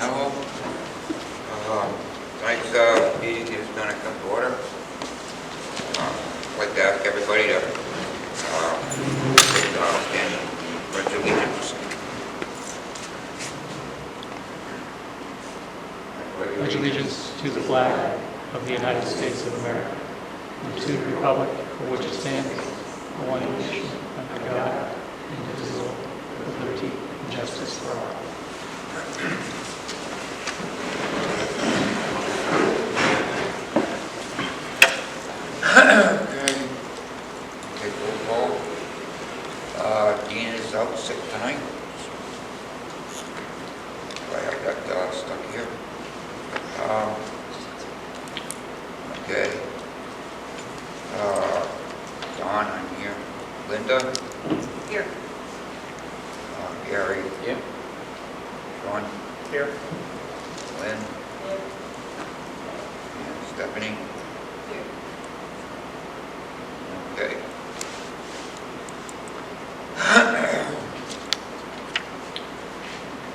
Hello. Tonight's meeting is going to come to order. I'd like to ask everybody to stand and pledge allegiance. Pledge allegiance to the flag of the United States of America and to the republic for which it stands, one nation, under God, indivisible, with liberty and justice for all. Okay. Take roll call. Dean is out sick tonight. I have that stuck here. Okay. Don, I'm here. Linda? Here. Gary? Yeah. Sean? Here. Lynn? And Stephanie? Here. Okay.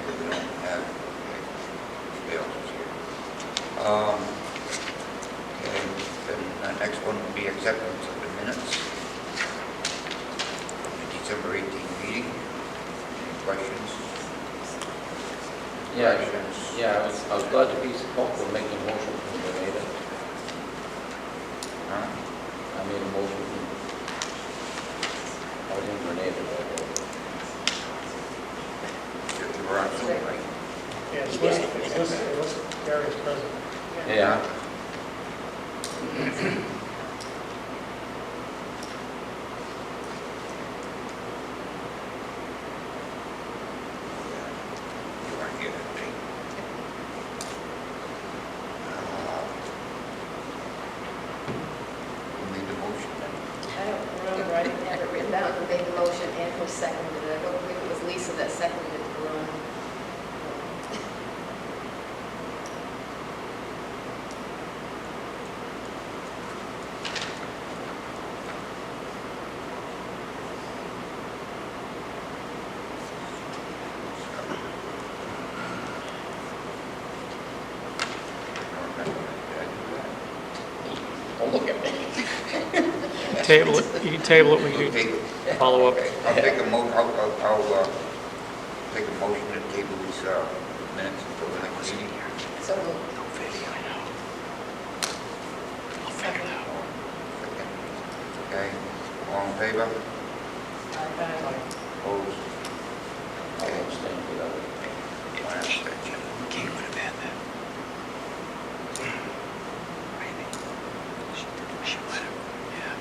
We don't have, okay, else is here. Okay, then the next one will be acceptance of the minutes from the December 18th meeting. Any questions? Yeah, I was glad to be helpful in making a motion from Grenada. Huh? I made a motion from, I was in Grenada that day. You were on Zoom, right? Yeah, it's listed Gary's present. Yeah. You weren't here that day. Who made the motion? I don't remember, I didn't have it written down who made the motion and who seconded it. I don't believe it was Lisa that seconded it. Don't look at me. Table it, you can table it, we We'll can take- follow up. Okay, I'll take a take a motion to table these minutes until the next meeting. So moved. Second. Okay, all in favor? Opposed? I'll Okay, abstain for that. one abstention. Kate would have had that. She would have, yeah.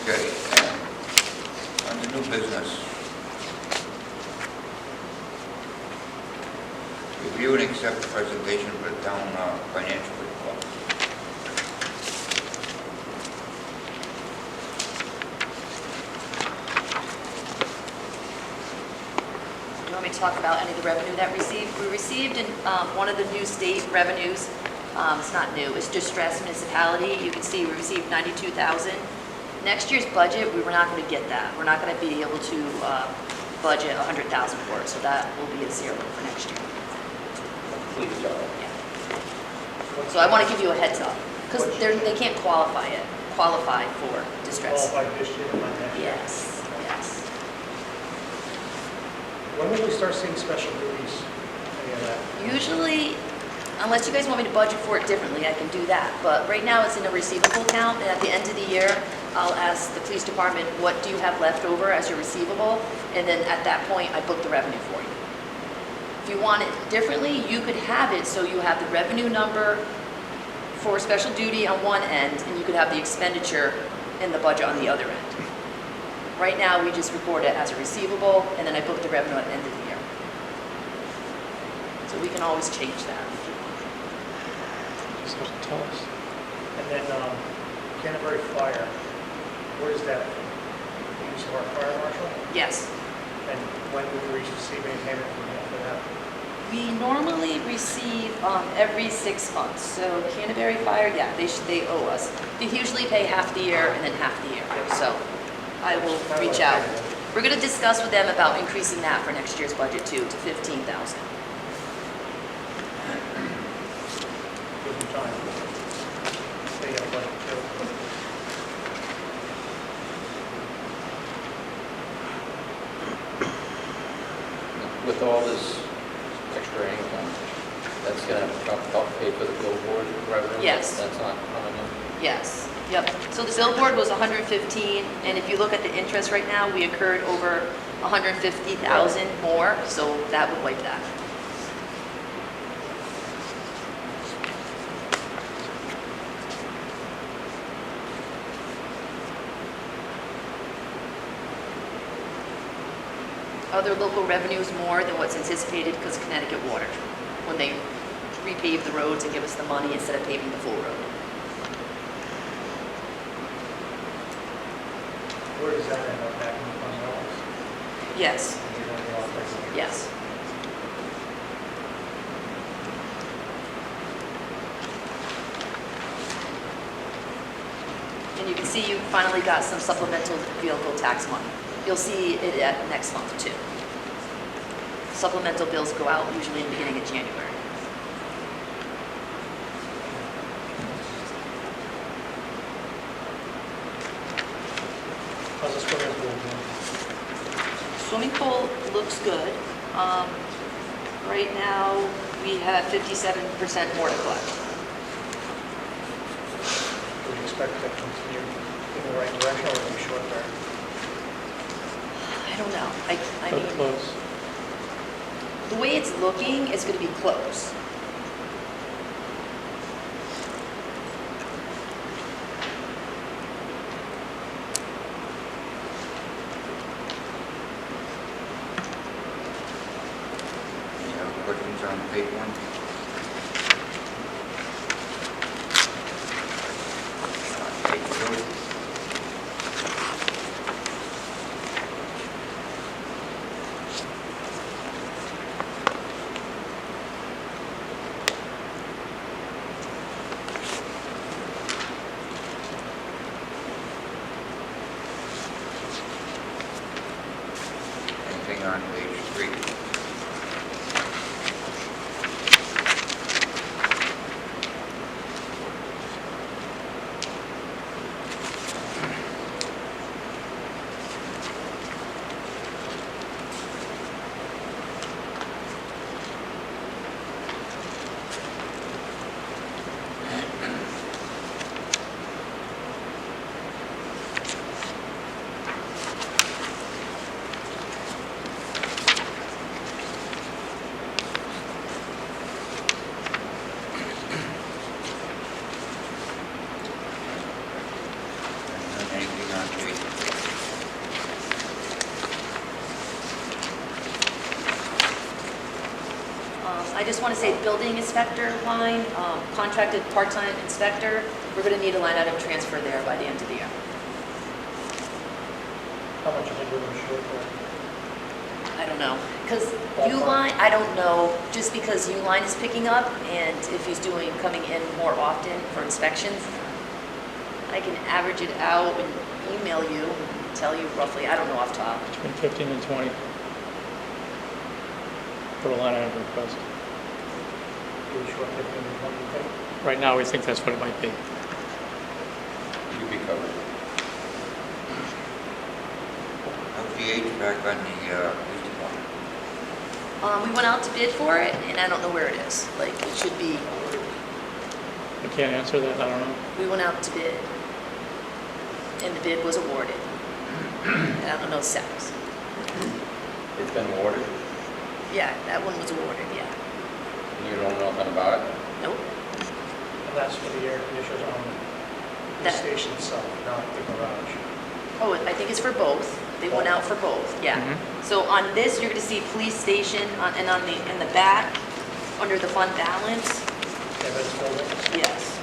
Okay, under new business. Review and accept the presentation for the town financial report. You want me to talk about any of the revenue that we received in one of the new state revenues. It's not new, it's distressed municipality. You can see we received 92,000. Next year's budget, we were not going to get that. We're not going to be able to budget 100,000 for it, so that will be a zero for next year. Please, John. Yeah. So I want to give you a heads up, because they can't qualify for distress. Qualified this year, not next year. Yes, yes. When will we start seeing special duties? Any of that? Usually, unless you guys want me to budget for it differently, I can do that. But right now, it's in a receivable account, and at the end of the year, I'll ask the police department, what do you have left over as your receivable? And then at that point, I book the revenue for you. If you want it differently, you could have it so you have the revenue number for special duty on one end, and you could have the expenditure in the budget on the other end. Right now, we just record it as a receivable, and then I book the revenue at the end of the year. So we can always change that. Just have to tell us. And then Canterbury Fire, where is that? Use of our fire marshal? Yes. And when will we receive any payment from that for that? We normally receive every 6 months. So Canterbury Fire, yeah, they owe us. They usually pay half the year and then half the year. So I will reach out. We're going to discuss with them about increasing that for next year's budget too, to 15,000. Give them time. They got a budget too. With all this extra income, that's gonna help pay for the billboard revenue? Yes. That's not coming in? Yes, yep. So the billboard was 115, and if you look at the interest right now, we incurred over 150,000 more, so that would wipe that. Other local revenues more than what's anticipated because of Connecticut Water, when they repave the roads and give us the money instead of paving the full road. Where does that end up back in the fund balance? Yes, You're going to go off this. yes. And you can see you finally got some supplemental vehicle tax money. You'll see it at next month too. Supplemental bills go out usually in the beginning of January. How's the swimming pool doing? Swimming pool looks good. Right now, we have 57% more to collect. Do we expect that to continue in the right direction or are we short there? I don't know. I So mean, close. the way it's looking, it's going to be close. Any other questions on page one? Page two. Anything on page three? And then anything on page I just want to say building inspector line, contracted part-time inspector, we're going to need a line item transfer there by the end of the year. How much is it doing short there? I don't know, because Uline, I don't know, just because Uline is picking up, and if he's coming in more often for inspections, I can average it out and email you, and tell you roughly, I don't know off top. Between 15 and 20. For a line item request. Do we short 15 and 20, you think? Right now, we think that's what it might be. You'd be covered. How's the HVAC on the police department? We went out to bid for it, and I don't know where it is. Like, it should be, I can't answer that, I don't know. we went out to bid, and the bid was awarded. And I don't know specs. It's been awarded, Yeah, that one was awarded, yeah. and you don't know nothing about it? Nope. And that's for the air conditioners on the That- station itself, not the garage. Oh, I think it's for both. They went out for both, yeah. Mhm. So on this, you're gonna see police station, and in the back, under the fund balance, Evidence building. yes.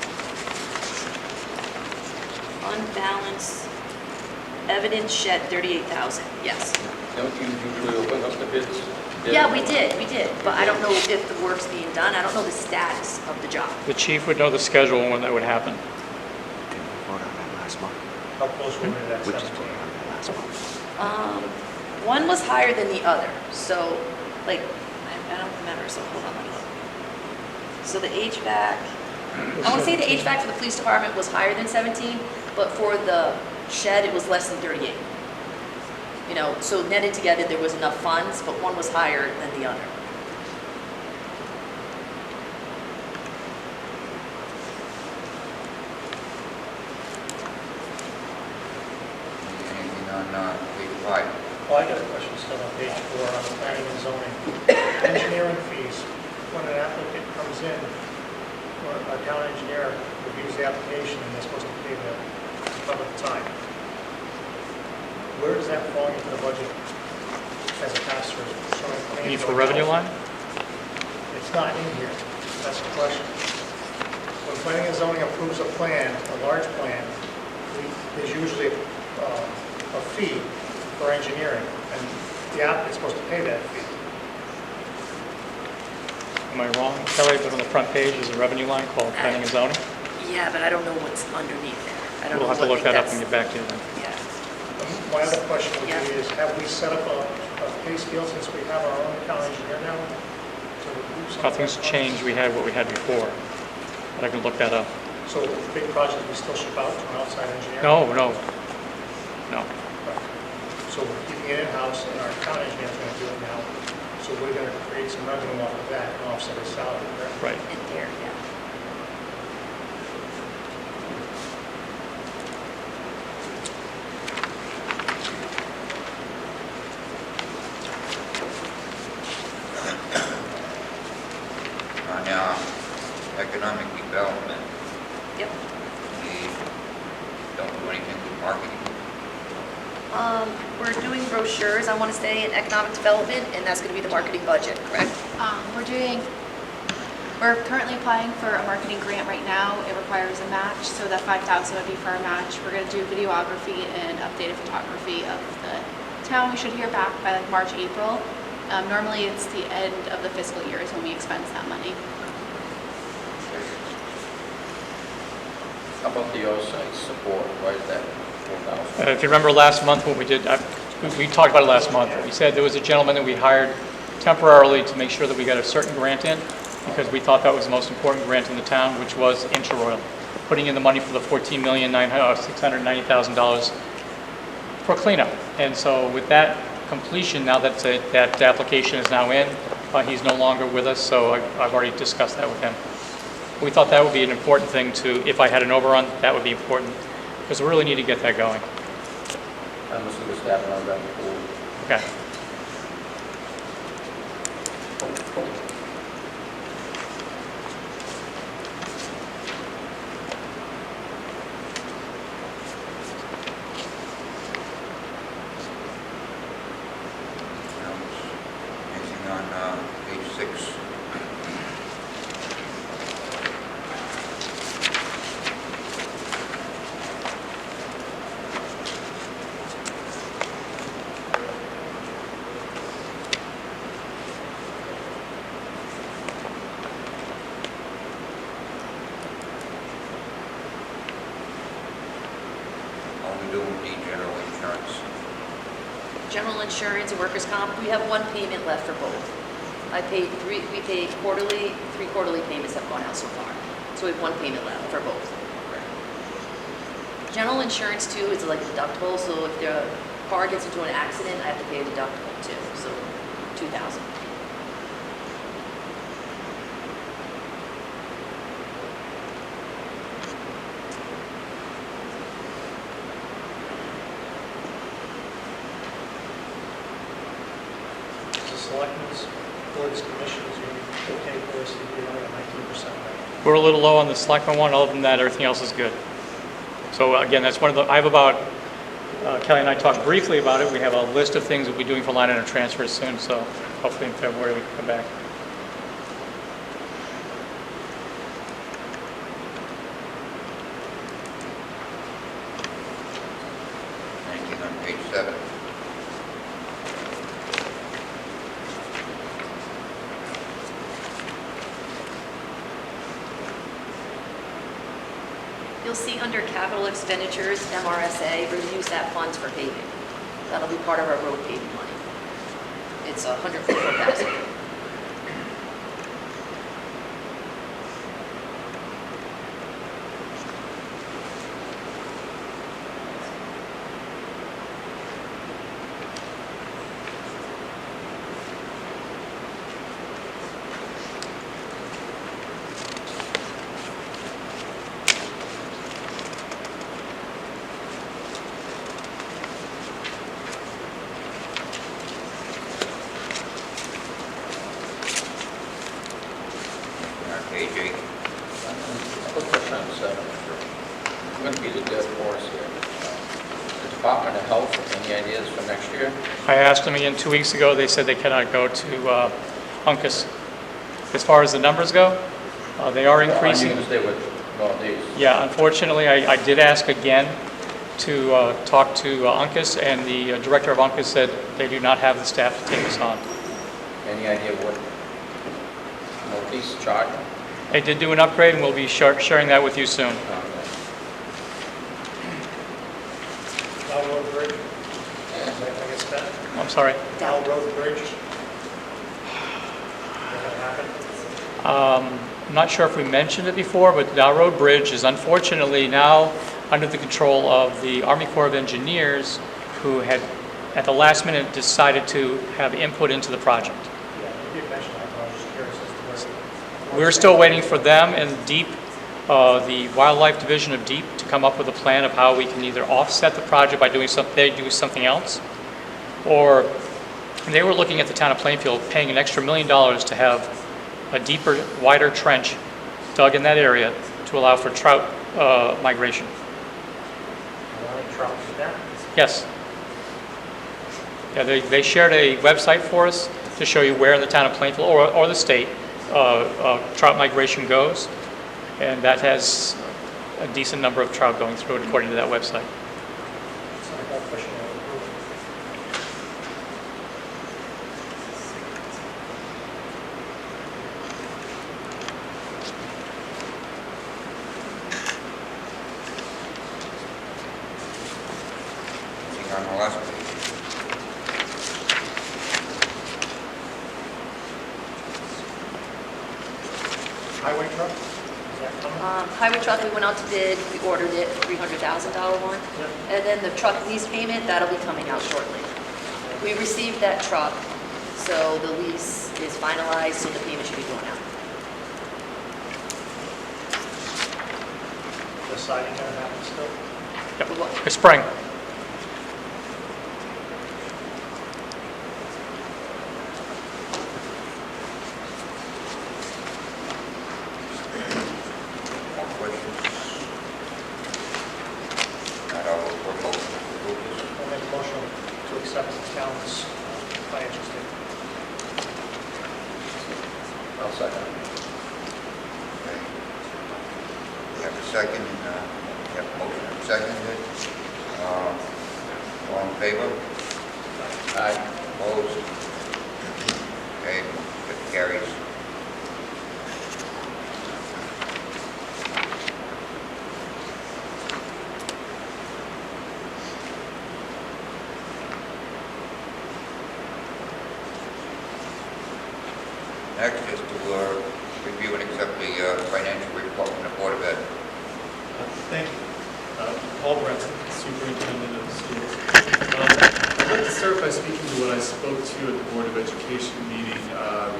Fund balance, evidence shed, 38,000, yes. Don't you usually open up the bids did? Yeah, we did, but I don't know if the work's being done. I don't know the status of the job. The chief would know the schedule when that would happen. Didn't we vote on that last month? How close were we to that We just 17? voted on that last month. One was higher than the other, so, like, I don't remember, so hold on, let me look. So the HVAC, I want to say the HVAC for the police department was higher than 17, but for the shed, it was less than 38. You know, so netted together, there was enough funds, but one was higher than the other. Anything on page 5? Well, I got a question still on page 4 on the planning and zoning. Engineering fees, when an applicant comes in, or a town engineer reviews the application and they're supposed to pay the public time. Where does that fall into the budget as a pass-through? You mean for revenue line? It's not in here. That's the question. When planning and zoning approves a plan, a large plan, there's usually a fee for engineering, and the applicant's supposed to pay that fee. Am I wrong, Kelly? But on the front page is a revenue line called planning and zoning. Yeah, but I don't know what's underneath there. I don't know We'll have to what look that up that's- and get back to you then. Yeah. My other question would Yeah. be is, have we set up a pay scale since we have our own town engineer now? To review some of Nothing's that? changed. We had what we had before. But I can look that up. So big projects, we still ship out to an outside engineer? No. So we're keeping it in-house, and our town engineer's going to do it now. So we're going to create some revenue off of that and offset his salary, correct? Right. In there, yeah. On economic development, Yep. we don't do anything with marketing. We're doing brochures, I want to say, in economic development, and that's going to be the marketing budget, correct? We're currently applying for a marketing grant right now. It requires a match, so that 5,000 would be for our match. We're gonna do videography and updated photography of the town. We should hear back by like March, April. Normally it's the end of the fiscal year is when we expense that money. How about the on-site support? Why is that 4,000? If you remember last month what we did, we talked about it last month. We said there was a gentleman that we hired temporarily to make sure that we got a certain grant in, because we thought that was the most important grant in the town, which was Inter-Oil, putting in the money for the $14,690,000 for cleanup. And so with that completion, now that that application is now in, he's no longer with us, so I've already discussed that with him. We thought that would be an important thing to, if I had an overrun, that would be important, because we really need to get that going. I'm assuming staff on that before. Okay. Anything on page 6? All we do with the general insurance. General insurance and workers' comp, we have one payment left for both. We paid quarterly, 3 quarterly payments have gone out so far. So we have one payment left for both. General insurance too is like deductible, so if the car gets into an accident, I have to pay a deductible too, so 2,000. The selectmen's, boards, commissions, you okay for us to be like a 19% rate? We're a little low on the selectmen one. Other than that, everything else is good. So again, that's one of the, I have about, Kelly and I talked briefly about it. We have a list of things we'll be doing for line item transfers soon, so hopefully in February we can come back. Anything on page 7? You'll see under capital expenditures, MRSA, we're gonna use that funds for paving. That'll be part of our road paving money. It's 154,000. Okay, Jake. Quick question on 7. I'm going to be the dead horse here. The Department of Health, any ideas for next year? I asked them again 2 weeks ago, they said they cannot go to Uncas. As far as the numbers go, they are I'm increasing. going to stay with Northeast. Yeah, unfortunately, I did ask again to talk to Uncas, and the director of Uncas said they do not have the staff to take us on. Any idea what Northeast charge? They did do an upgrade, and we'll be sharing that with you soon. Dow Road Bridge, I guess that, I'm sorry. Dow Road Bridge. That happened? I'm not sure if we mentioned it before, but the Dow Road Bridge is unfortunately now under the control of the Army Corps of Engineers, who had, at the last minute, decided to have input into the project. Yeah, you did mention that, but I was just curious as to where. We're still waiting for them and DEEP, the Wildlife Division of DEEP, to come up with a plan of how we can either offset the project by doing something else, or they were looking at the town of Plainfield paying an extra $1 million to have a deeper, wider trench dug in that area to allow for trout migration. A lot of trouble with that. Yes. Yeah, they shared a website for us to show you where in the town of Plainfield or the state trout migration goes, and that has a decent number of trout going through it according to that website. It's not about pushing it over. Anything on the last page? Highway truck, is that coming? Highway truck, we went out to bid, we ordered it, $300,000 one. Yeah. And then the truck lease payment, that'll be coming out shortly. We received that truck, so the lease is finalized, so the payment should be going out. The siding gonna happen still? Yep. For what? For spring. More questions? Not all for motion to approve this. I'll make a motion to accept the town's financial statement. I'll second. Okay. We have a second, we have a motion and seconded. All in favor? Aye. Opposed? Okay, that carries. Next is to review and accept the financial report from the Board of Ed. Thank you. Paul Brenton, Superintendent of the Schools. I'd like to start by speaking to what I spoke to at the Board of Education meeting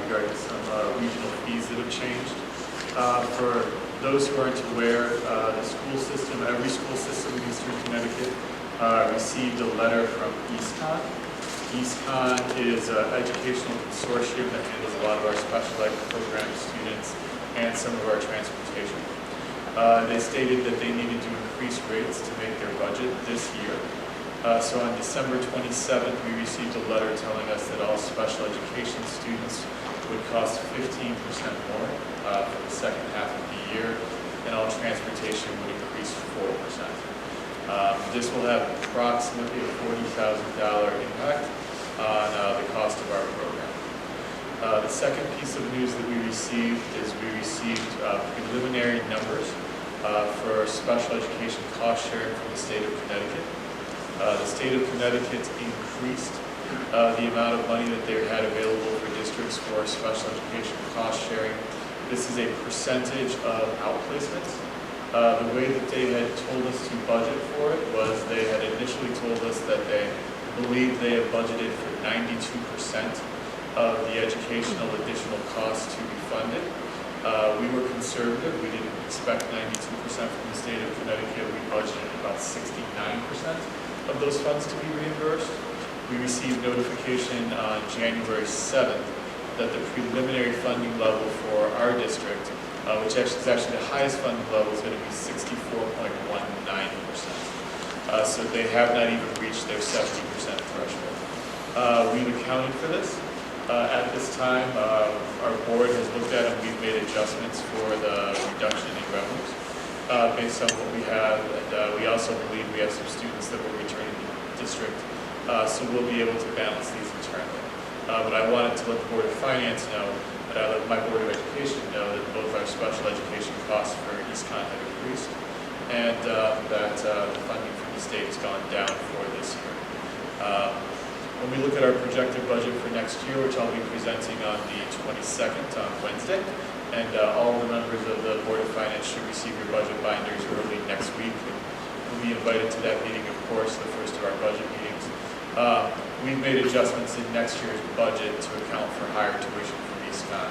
regarding some regional fees that have changed. For those who aren't aware, the school system, every school system in Eastern Connecticut received a letter from EastCon. EastCon is an educational consortium that handles a lot of our special ed program students and some of our transportation. They stated that they needed to increase rates to make their budget this year. So on December 27th, we received a letter telling us that all special education students would cost 15% more for the second half of the year, and all transportation would increase 4%. This will have approximately a $40,000 impact on the cost of our program. The second piece of news that we received is we received preliminary numbers for special education cost sharing from the state of Connecticut. The state of Connecticut increased the amount of money that they had available for districts for special education cost sharing. This is a percentage of outplacements. The way that they had told us to budget for it was they had initially told us that they believe they have budgeted for 92% of the educational additional costs to be funded. We were conservative. We didn't expect 92% from the state of Connecticut. We budgeted about 69% of those funds to be reimbursed. We received notification on January 7th that the preliminary funding level for our district, which is actually the highest funding level, is going to be 64.19%. So they have not even reached their 70% threshold. We've accounted for this. At this time, our board has looked at and we've made adjustments for the reduction in revenues based on what we have. And we also believe we have some students that will return to the district, so we'll be able to balance these internally. But I wanted to let the Board of Finance know, and I let my Board of Education know that both our special education costs for East Con have increased, and that the funding from the state has gone down for this year. When we look at our projected budget for next year, which I'll be presenting on the 22nd on Wednesday, and all the members of the Board of Finance should receive your budget binders early next week. And we'll be invited to that meeting, of course, the first of our budget meetings. We've made adjustments in next year's budget to account for higher tuition from East Con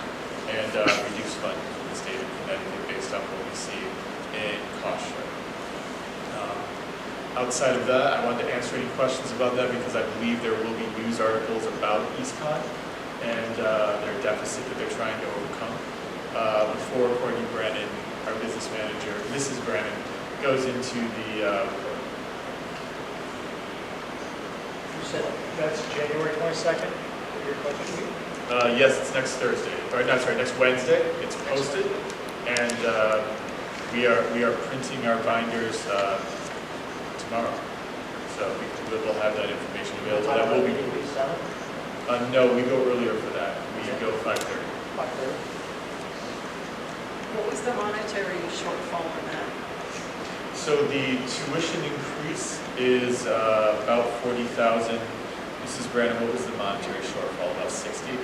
and reduced funding from the state of Connecticut based on what we see in cost sharing. Outside of that, I wanted to answer any questions about that because I believe there will be news articles about East Con and their deficit that they're trying to overcome. Before Courtney Brennan, our business manager, Mrs. Brennan, goes into the You said that's January 22nd, your budget meeting? yes, it's next Thursday, or not, sorry, next Wednesday. It's posted, and we are printing our binders tomorrow. So we'll have that information available. That will be. No, we go earlier for that. We go 5:30. 5:30. What was the monetary shortfall in that? So the tuition increase is about 40,000. Mrs. Brandon, what was the monetary shortfall? About 60?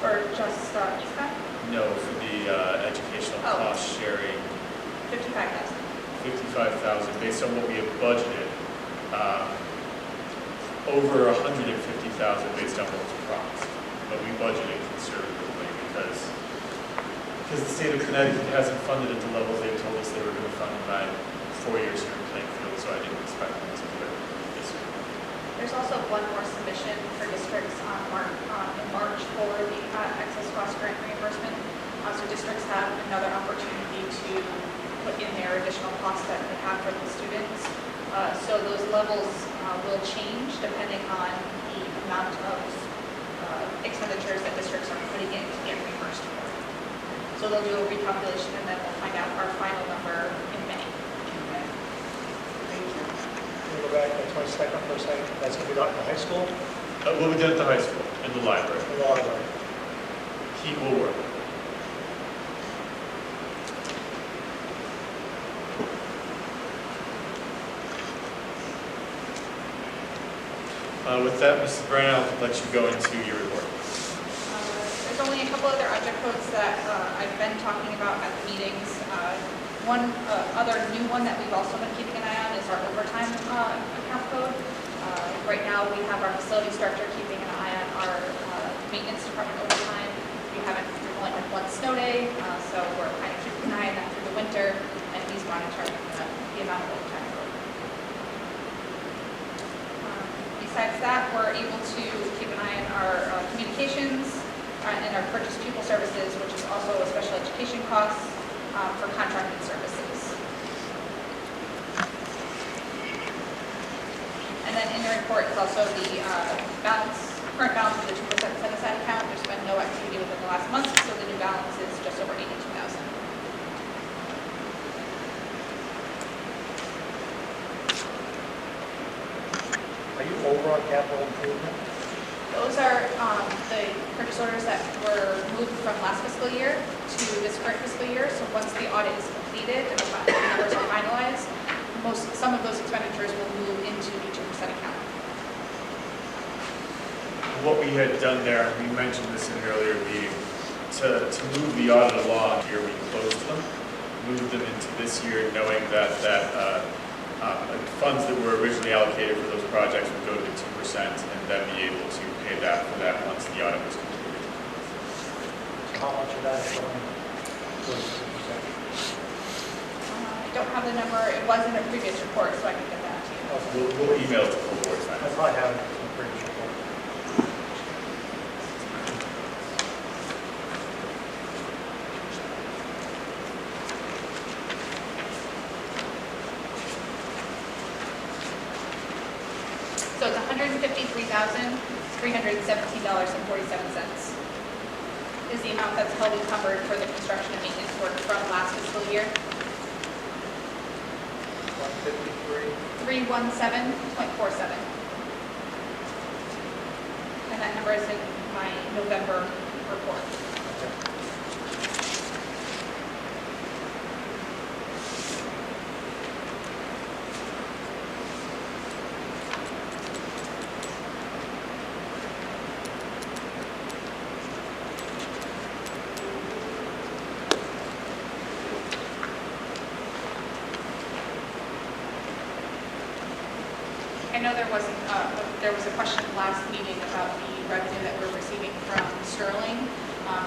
For just East Con, No, for the educational Oh. cost sharing, 55,000. 55,000 based on what we have budgeted. Over 150,000 based on what was promised. But we budgeted conservatively because the state of Connecticut hasn't funded at the levels they told us they were going to fund by 4 years here in Plainfield, so I didn't expect them to do it this year. There's also one more submission for districts in March for the excess cost grant reimbursement. So districts have another opportunity to put in their additional costs that they have for the students. So those levels will change depending on the amount of expenditures that districts are putting in to get reimbursed for. So they'll do a recalculation and then we'll find out our final number in May. Thank you. Can we go back to the 22nd for a second? That's going to be done at the high school, We'll be done at the high school, in the library. in the library. Heat will work. With that, Mrs. Brown, I'll let you go into your report. There's only a couple other object codes that I've been talking about at the meetings. One other new one that we've also been keeping an eye on is our overtime account code. Right now, we have our facilities director keeping an eye on our maintenance department overtime. We haven't, we've only had one snow day, so we're kind of keeping an eye on that through the winter, and he's monitoring the amount of overtime code. Besides that, we're able to keep an eye on our communications and our purchase pupil services, which is also a special education cost for contracted services. And then in the report is also the current balance of the 2% set-aside account. There's been no activity within the last month, so the new balance is just over 82,000. Are you over on capital improvement? Those are the purchase orders that were moved from last fiscal year to this current fiscal year. So once the audit is complete, completed and the numbers are finalized, some of those expenditures will move into each percent account. What we had done there, we mentioned this in an earlier meeting, to move the audit along here, we closed them, moved them into this year, knowing that funds that were originally allocated for those projects would go to the 2% and then be able to pay that for that once the audit was completed. How much of that is going towards 2%? I don't have the number, it was in a previous report, so I can get that to you. We'll email it to the board. I probably have it in the previous report. So it's $153,317.47 is the amount that's held encumbered for the construction and maintenance work from last fiscal year. 153. 317.47. And that number is in my November report. I know there was a question last meeting about the revenue that we're receiving from Sterling.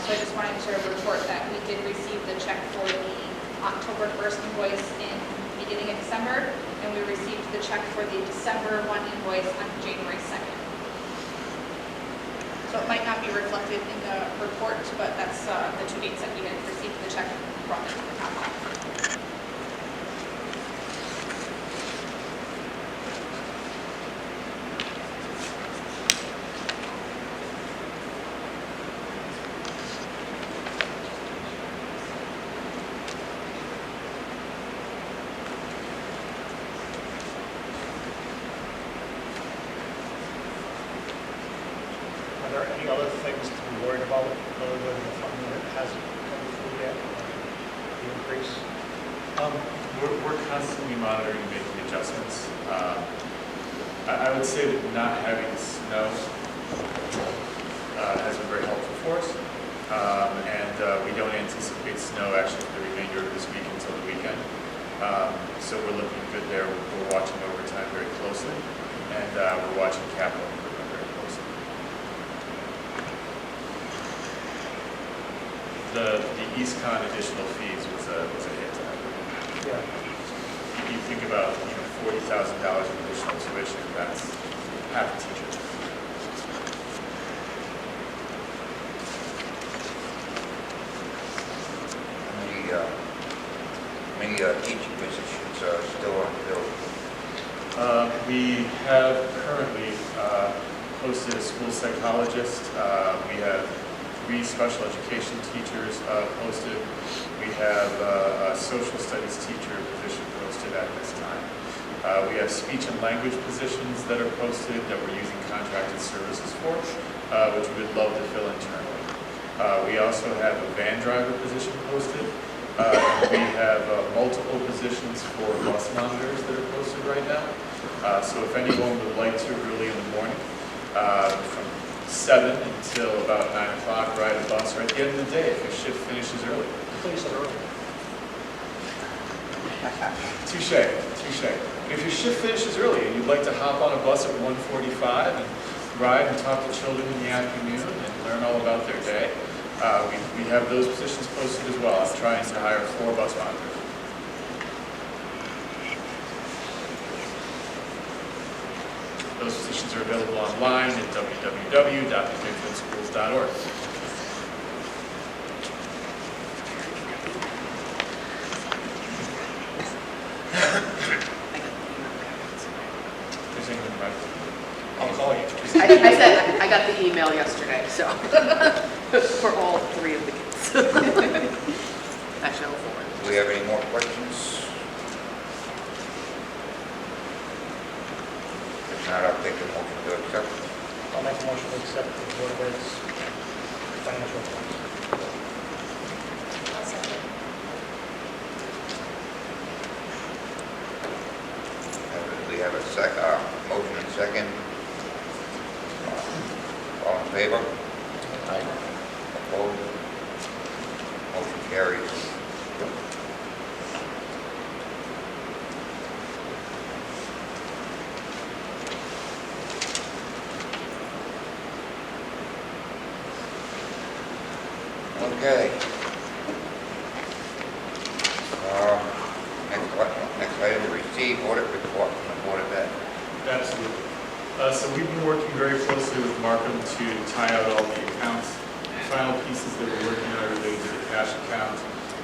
So I just wanted to report that we did receive the check for the October 1st invoice in beginning of December, and we received the check for the December 1 invoice on January 2nd. So it might not be reflected in the report, but that's the 2 dates that we had received the check from the top line. Are there any other things to be worried about other than the funding that hasn't come through yet? The increase? We're constantly monitoring and making adjustments. I would say that not having snow has been very helpful for us. And we don't anticipate snow actually for the remainder of this week until the weekend. So we're looking good there. We're watching overtime very closely, and we're watching capital improvement very closely. The EastCon additional fees was a hit to that. Yeah. You think about, $40,000 in additional tuition, that's half a teacher. Many teaching positions are still unfilled. We have currently posted a school psychologist. We have 3 special education teachers posted. We have a social studies teacher position posted at this time. We have speech and language positions that are posted that we're using contracted services for, which we would love to fill internally. We also have a van driver position posted. We have multiple positions for bus monitors that are posted right now. So if anyone would like to early in the morning, from 7 until about 9 o'clock, ride a bus, or at the end of the day, if your shift finishes early. I thought you said earlier. Touche. If your shift finishes early and you'd like to hop on a bus at 1:45 and ride and talk to children in the afternoon and learn all about their day, we have those positions posted as well. I'm trying to hire 4 bus monitors. Those positions are available online at www.plainfieldschools.org. There's anything right? I'll call you. I said, I got the email yesterday, so, for all 3 of the kids. Actually, all 4. Do we have any more questions? If not, I'll take a motion to accept. I'll make a motion to accept the Board of Ed's financial reports. second. All in favor? Aye. Opposed? Motion carries. Okay. Next item, receive audit report from the Board of Ed. Absolutely. So we've been working very closely with Markham to tie out all the accounts. The final pieces that we're working on are related to the cash account.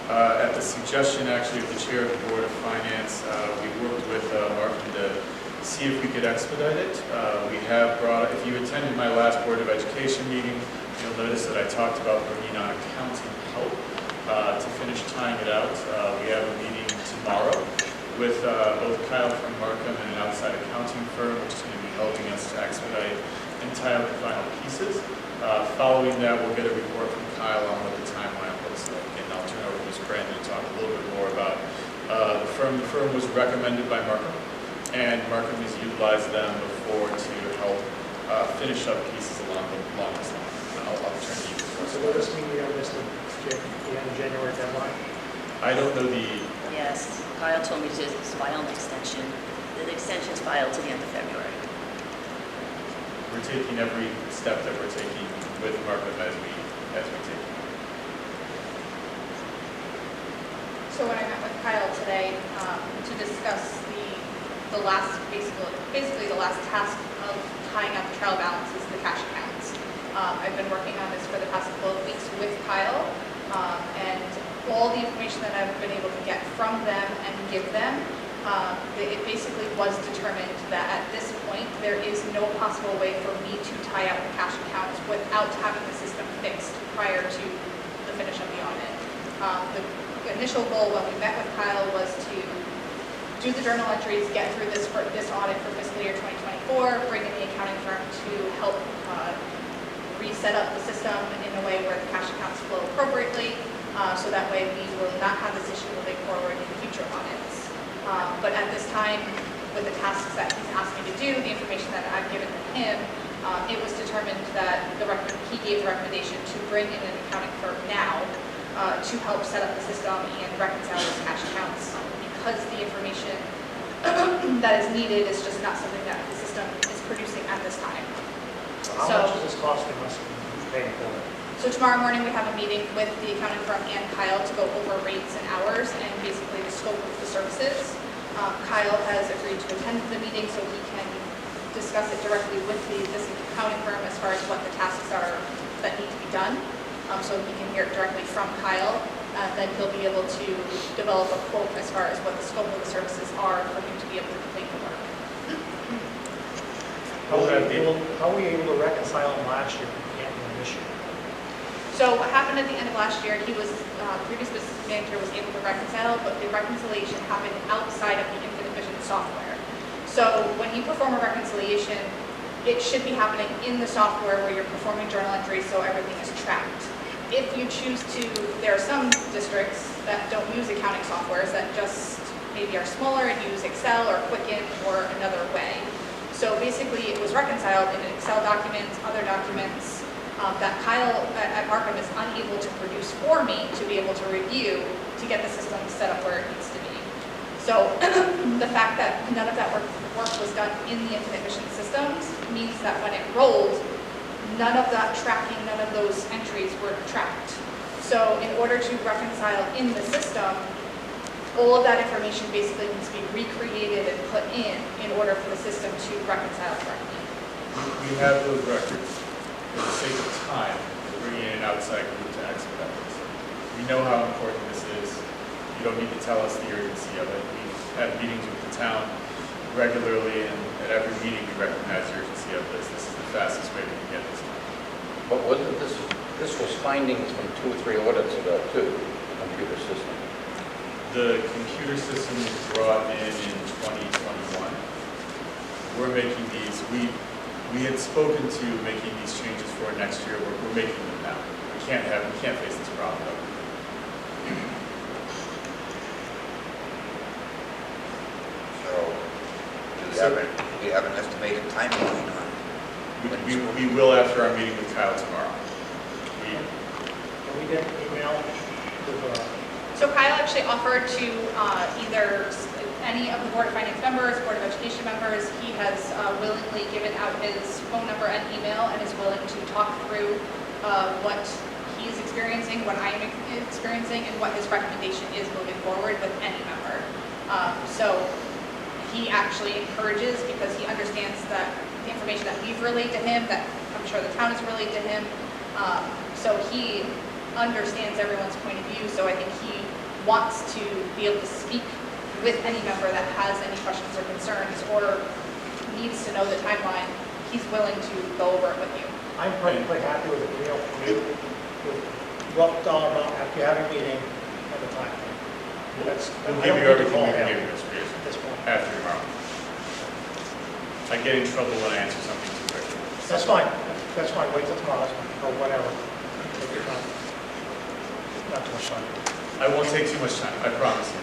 At the suggestion, actually, of the chair of the Board of Finance, we worked with Markham to see if we could expedite it. We have brought, if you attended my last Board of Education meeting, you'll notice that I talked about bringing on accounting help to finish tying it out. We have a meeting tomorrow with both Kyle from Markham and an outside accounting firm, which is going to be helping us to expedite and tie out the final pieces. Following that, we'll get a report from Kyle on what the timeline looks like, and I'll turn over to Ms. Brandon to talk a little bit more about the firm. The firm was recommended by Markham, and Markham has utilized them before to help finish up pieces along this line. I'll turn to you first. So what does this mean we have this the end of January deadline? I don't know the, Yes, Kyle told me to file an extension. The extension's filed to the end of February. we're taking every step that we're taking with Markham as we take it. So when I met with Kyle today to discuss the last, basically the last task of tying up the trial balances, the cash accounts. I've been working on this for the past couple of weeks with Kyle, and all the information that I've been able to get from them and give them, it basically was determined that at this point, there is no possible way for me to tie out the cash accounts without having the system fixed prior to the finish of the audit. The initial goal when we met with Kyle was to do the journal entries, get through this audit for fiscal year 2024, bring in the accounting firm to help reset up the system in a way where the cash accounts flow appropriately, so that way we will not have this issue moving forward in future audits. But at this time, with the tasks that he's asked me to do, the information that I've given to him, it was determined that he gave the recommendation to bring in an accounting firm now to help set up the system and reconcile those cash accounts, because the information that is needed is just not something that the system is producing at this time. How much is this costing us to pay for it? So tomorrow morning, we have a meeting with the accounting firm and Kyle to go over rates and hours and basically the scope of the services. Kyle has agreed to attend the meeting so he can discuss it directly with this accounting firm as far as what the tasks are that need to be done. So he can hear it directly from Kyle. Then he'll be able to develop a quote as far as what the scope of the services are for him to be able to complete the work. How were we able to reconcile them last year if we can't do them this year? So what happened at the end of last year, previous business manager was able to reconcile, but the reconciliation happened outside of the Infinite Vision software. So when you perform a reconciliation, it should be happening in the software where you're performing journal entries so everything is tracked. If you choose to, there are some districts that don't use accounting softwares that just maybe are smaller and use Excel or Quicken or another way. So basically it was reconciled in Excel documents, other documents, that Kyle at Markham is unable to produce for me to be able to review to get the system set up where it needs to be. So the fact that none of that work was done in the Infinite Vision systems means that when it rolled, none of that tracking, none of those entries were tracked. So in order to reconcile in the system, all of that information basically needs to be recreated and put in order for the system to reconcile correctly. We have those records. For the sake of time, we're bringing in an outside group to expedite this. We know how important this is. You don't need to tell us the urgency of it. We've had meetings with the town regularly, and at every meeting we recognize the urgency of this. This is the fastest way we can get this done. But wasn't this was findings from 2 or 3 audits ago too, the computer system? The computer system was brought in 2021. We're making these, we had spoken to making these changes for next year. We're making them now. We can't face this problem. So, do you have we have an estimated timeline on? We will after our meeting with Kyle tomorrow. Can we get an email with, So Kyle actually offered to either any of the Board of Finance members, Board of Education members. He has willingly given out his phone number and email and is willing to talk through what he's experiencing, what I am experiencing, and what his recommendation is moving forward with any member. So he actually encourages, because he understands that the information that we've relayed to him, that I'm sure the town has relayed to him. So he understands everyone's point of view, so I think he wants to be able to speak with any member that has any questions or concerns or needs to know the timeline. He's willing to go over it with you. I'm quite happy with the email from you, with what dollar amount after you have your meeting and the time. That's, We'll I give don't you need to everything call we can him give you, Mr. Pearson, at this point. after tomorrow. I get in trouble when I answer something too quickly. That's fine, wait till tomorrow, that's fine, or whatever. Take your time. Not too much time. I won't take too much time, I promise you.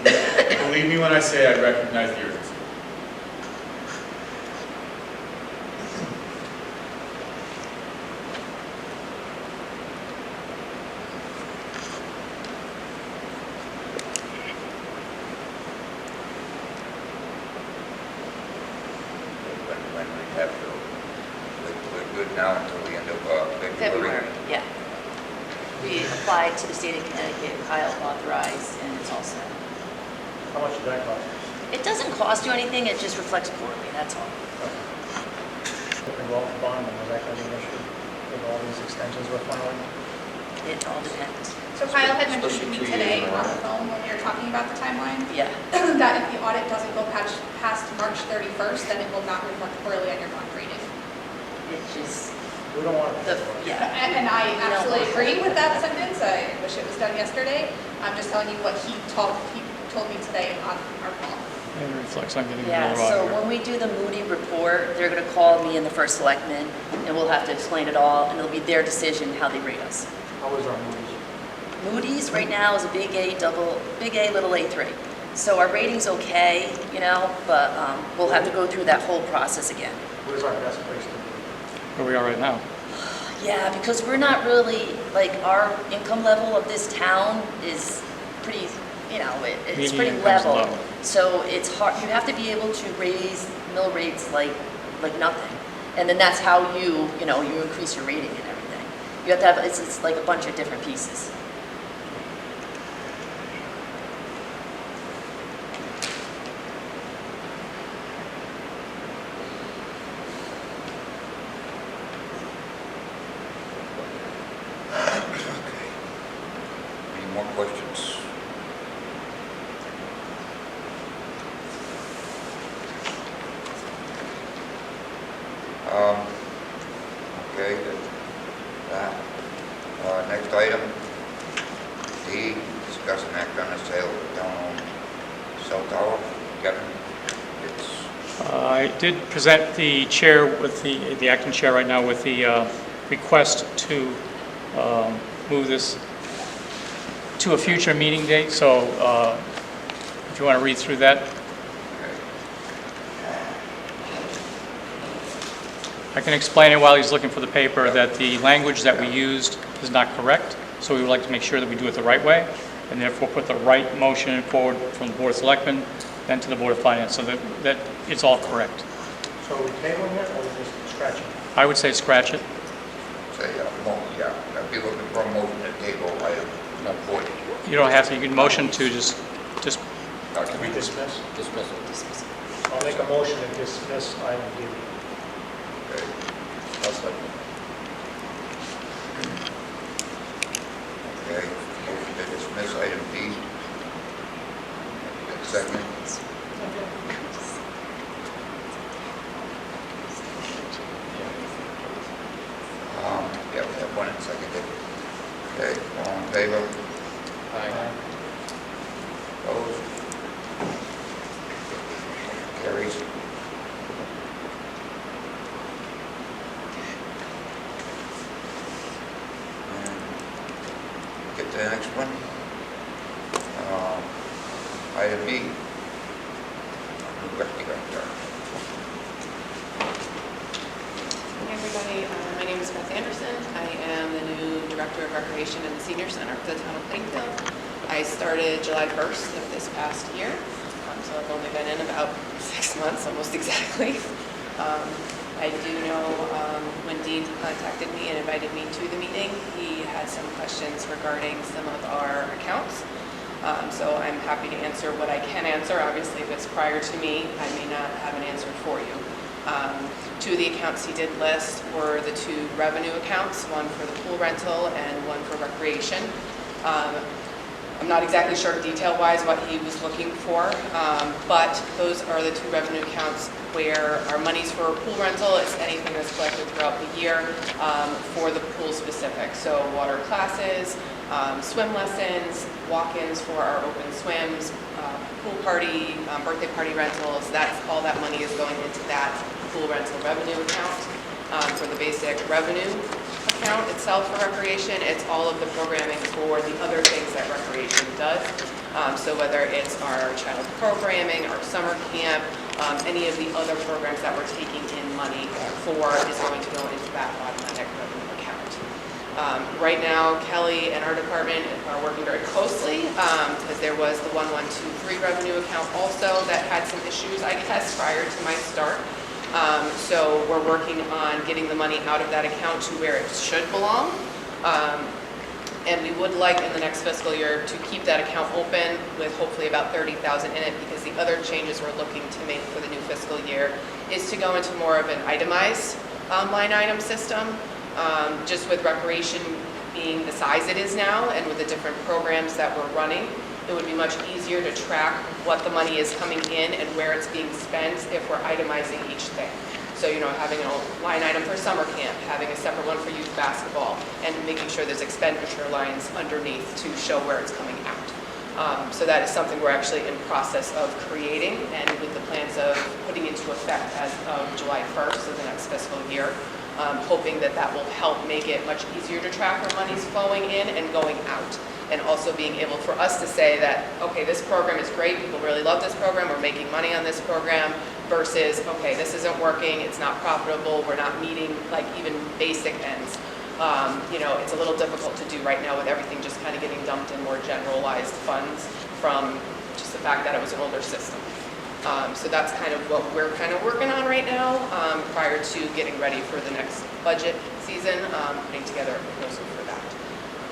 Believe me when I say I recognize the urgency. When we have to, we're good now until the end of February. February, yeah. We applied to the state of Connecticut, Kyle authorized, and it's all set. How much did that cost? It doesn't cost you anything, it just reflects quarterly, that's all. Involved bond, was that going to be an issue with all these extensions we're filing? It all depends. So Kyle had mentioned to Especially me 2 today years in a on row. the phone when we were talking about the timeline, Yeah, that if the audit doesn't go past March 31st, then it will not reflect poorly on your bond rating. it just, We don't want to. yeah. And I don't absolutely want- agree with that sentence. I wish it was done yesterday. I'm just telling you what he told me today on our call. And it reflects on getting a Yeah, little so auditor. when we do the Moody report, they're gonna call me and the first selectman, and we'll have to explain it all, and it'll be their decision how they rate us. How was our movies? Moody's right now is a big A, little A3. So our rating's okay, you know, but we'll have to go through that whole process again. Where's our best place to be? Where we are right now. Yeah, because we're not really, like, our income level of this town is pretty, you know, it's Median pretty income's level. low. So it's hard, you have to be able to raise mill rates like nothing. And then that's how you increase your rating and everything. You have to have, it's like a bunch of different pieces. Okay. Any more questions? Okay, that. Next item, D, discuss an act on the sale of the town-owned cell tower. Kevin, it's, I did present the chair with the acting chair right now with the request to move this to a future meeting date, so if you want to read through that, I can explain it while he's looking for the paper, that the language that we used is not correct, so we would like to make sure that we do it the right way, and therefore put the right motion forward from the Board of Selectmen, then to the Board of Finance, so that it's all correct. So are we tabling it or just scratching? I would say scratch it. say, yeah, I'd be looking for a motion to table item number 40. You don't have to, you can motion to just Can we Dismiss? Dismiss it. I'll make a motion to dismiss item D. Okay. I'll second. Okay, motion to dismiss item D. Second. Yeah, we have one and seconded. Okay, all in favor? Aye. Opposed? Carries. And get to the next one. Item B. New rec director. everybody. My name is Beth Anderson. I am the new Director of Recreation in the Senior Center for the town of Plainfield. I started July 1st of this past year, so I've only been in about 6 months, almost exactly. I do know when Dean contacted me and invited me to the meeting, he had some questions regarding some of our accounts. So I'm happy to answer what I can answer. Obviously, if it's prior to me, I may not have an answer for you. Two of the accounts he did list were the two revenue accounts, one for the pool rental and one for recreation. I'm not exactly sure detail-wise what he was looking for, but those are the two revenue accounts where our monies for pool rental is anything that's collected throughout the year for the pool specific. So water classes, swim lessons, walk-ins for our open swims, pool party, birthday party rentals. That's all that money is going into that pool rental revenue account. For the basic revenue account itself for recreation, it's all of the programming for the other things that recreation does. So whether it's our child programming, our summer camp, any of the other programs that we're taking in money for is going to go into that automatic revenue account. Right now, Kelly and our department are working very closely because there was the 1123 revenue account also that had some issues, I guess, prior to my start. So we're working on getting the money out of that account to where it should belong. And we would like in the next fiscal year to keep that account open with hopefully about 30,000 in it, because the other changes we're looking to make for the new fiscal year is to go into more of an itemized line item system. Just with recreation being the size it is now and with the different programs that we're running, it would be much easier to track what the money is coming in and where it's being spent if we're itemizing each thing. So, having a line item for summer camp, having a separate one for youth basketball, and making sure there's expenditure lines underneath to show where it's coming out. So that is something we're actually in process of creating, and with the plans of putting into effect as of July 1st of the next fiscal year. Hoping that that will help make it much easier to track where money's flowing in and going out. And also being able for us to say that, okay, this program is great, people really love this program, we're making money on this program, versus, okay, this isn't working, it's not profitable, we're not meeting like even basic ends. It's a little difficult to do right now with everything just kind of getting dumped in more generalized funds from just the fact that it was an older system. So that's kind of what we're kind of working on right now prior to getting ready for the next budget season, putting together a proposal for that.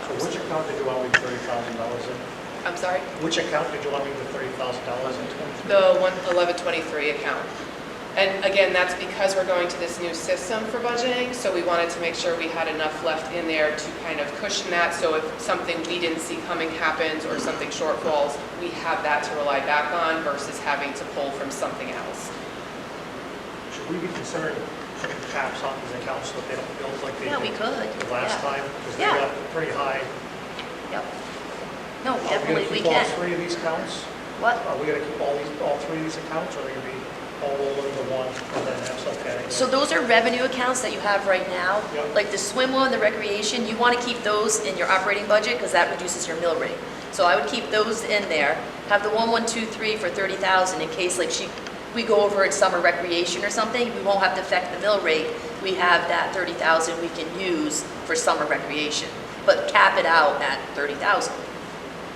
So which account did you want me to $30,000 in? I'm sorry? Which account did you want me to $30,000 into? The 1123 account. And again, that's because we're going to this new system for budgeting, so we wanted to make sure we had enough left in there to kind of cushion that, so if something we didn't see coming happens or something shortfalls, we have that to rely back on versus having to pull from something else. Should we be considering putting caps on these accounts so that they don't build like they Yeah, we did could. the last Yeah. time? Because they Yeah. got pretty high. Yep. No, Are we definitely gonna we keep all can. three of these accounts? What? Are we gonna keep all three of these accounts, or are they gonna be all rolled into one and then have some category? So those are revenue accounts that you have right now. Yep. Like the swim one, the recreation, you want to keep those in your operating budget because that reduces your mill rate. So I would keep those in there. Have the 1123 for 30,000 in case like we go over at summer recreation or something, we won't have to affect the mill rate. We have that 30,000 we can use for summer recreation, but cap it out at 30,000.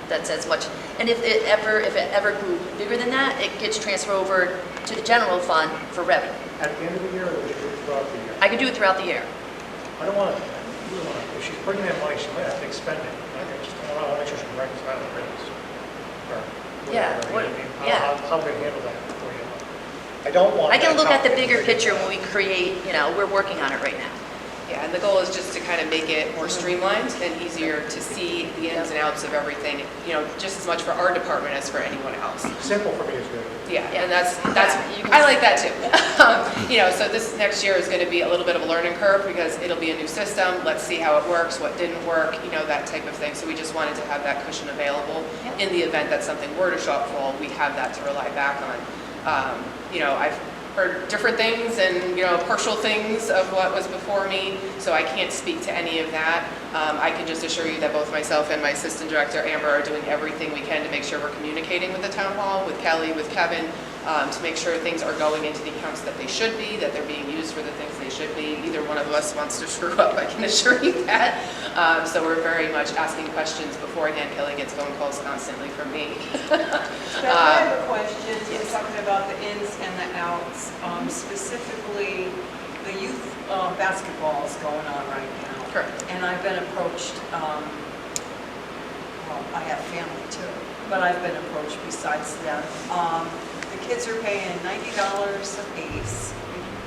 That's as much. And if it ever grew bigger than that, it gets transferred over to the general fund for revenue. At the end of the year, or we should do it throughout the year? I can do it throughout the year. I don't want to, if she's bringing in money, she might have to expend it. I want to make sure she reconciles the rates. Or Yeah, whatever, what- you know what I mean? yeah. How we handle that for you. I don't want. I can that look at the account bigger to be picture when we create, we're working on it right now. Yeah, and the goal is just to kind of make it more streamlined and easier to see the ins and outs of everything, just as much for our department as for anyone else. Simple for me is good. Yeah, and that's I like that too. So this next year is going to be a little bit of a learning curve because it'll be a new system. Let's see how it works, what didn't work, that type of thing. So we just wanted to have that cushion available in the event that something were to shortfall. We have that to rely back on. I've heard different things and, partial things of what was before me, so I can't speak to any of that. I can just assure you that both myself and my assistant director, Amber, are doing everything we can to make sure we're communicating with the town hall, with Kelly, with Kevin, to make sure things are going into the accounts that they should be, that they're being used for the things they should be. Neither one of us wants to screw up, I can assure you that. So we're very much asking questions beforehand. Kelly gets phone calls constantly from me. Beth, I have a question. You're talking about the ins and the outs, specifically the youth basketball is going on right now. Correct. And I've been approached, well, I have family too, but I've been approached besides them. The kids are paying $90 a piece,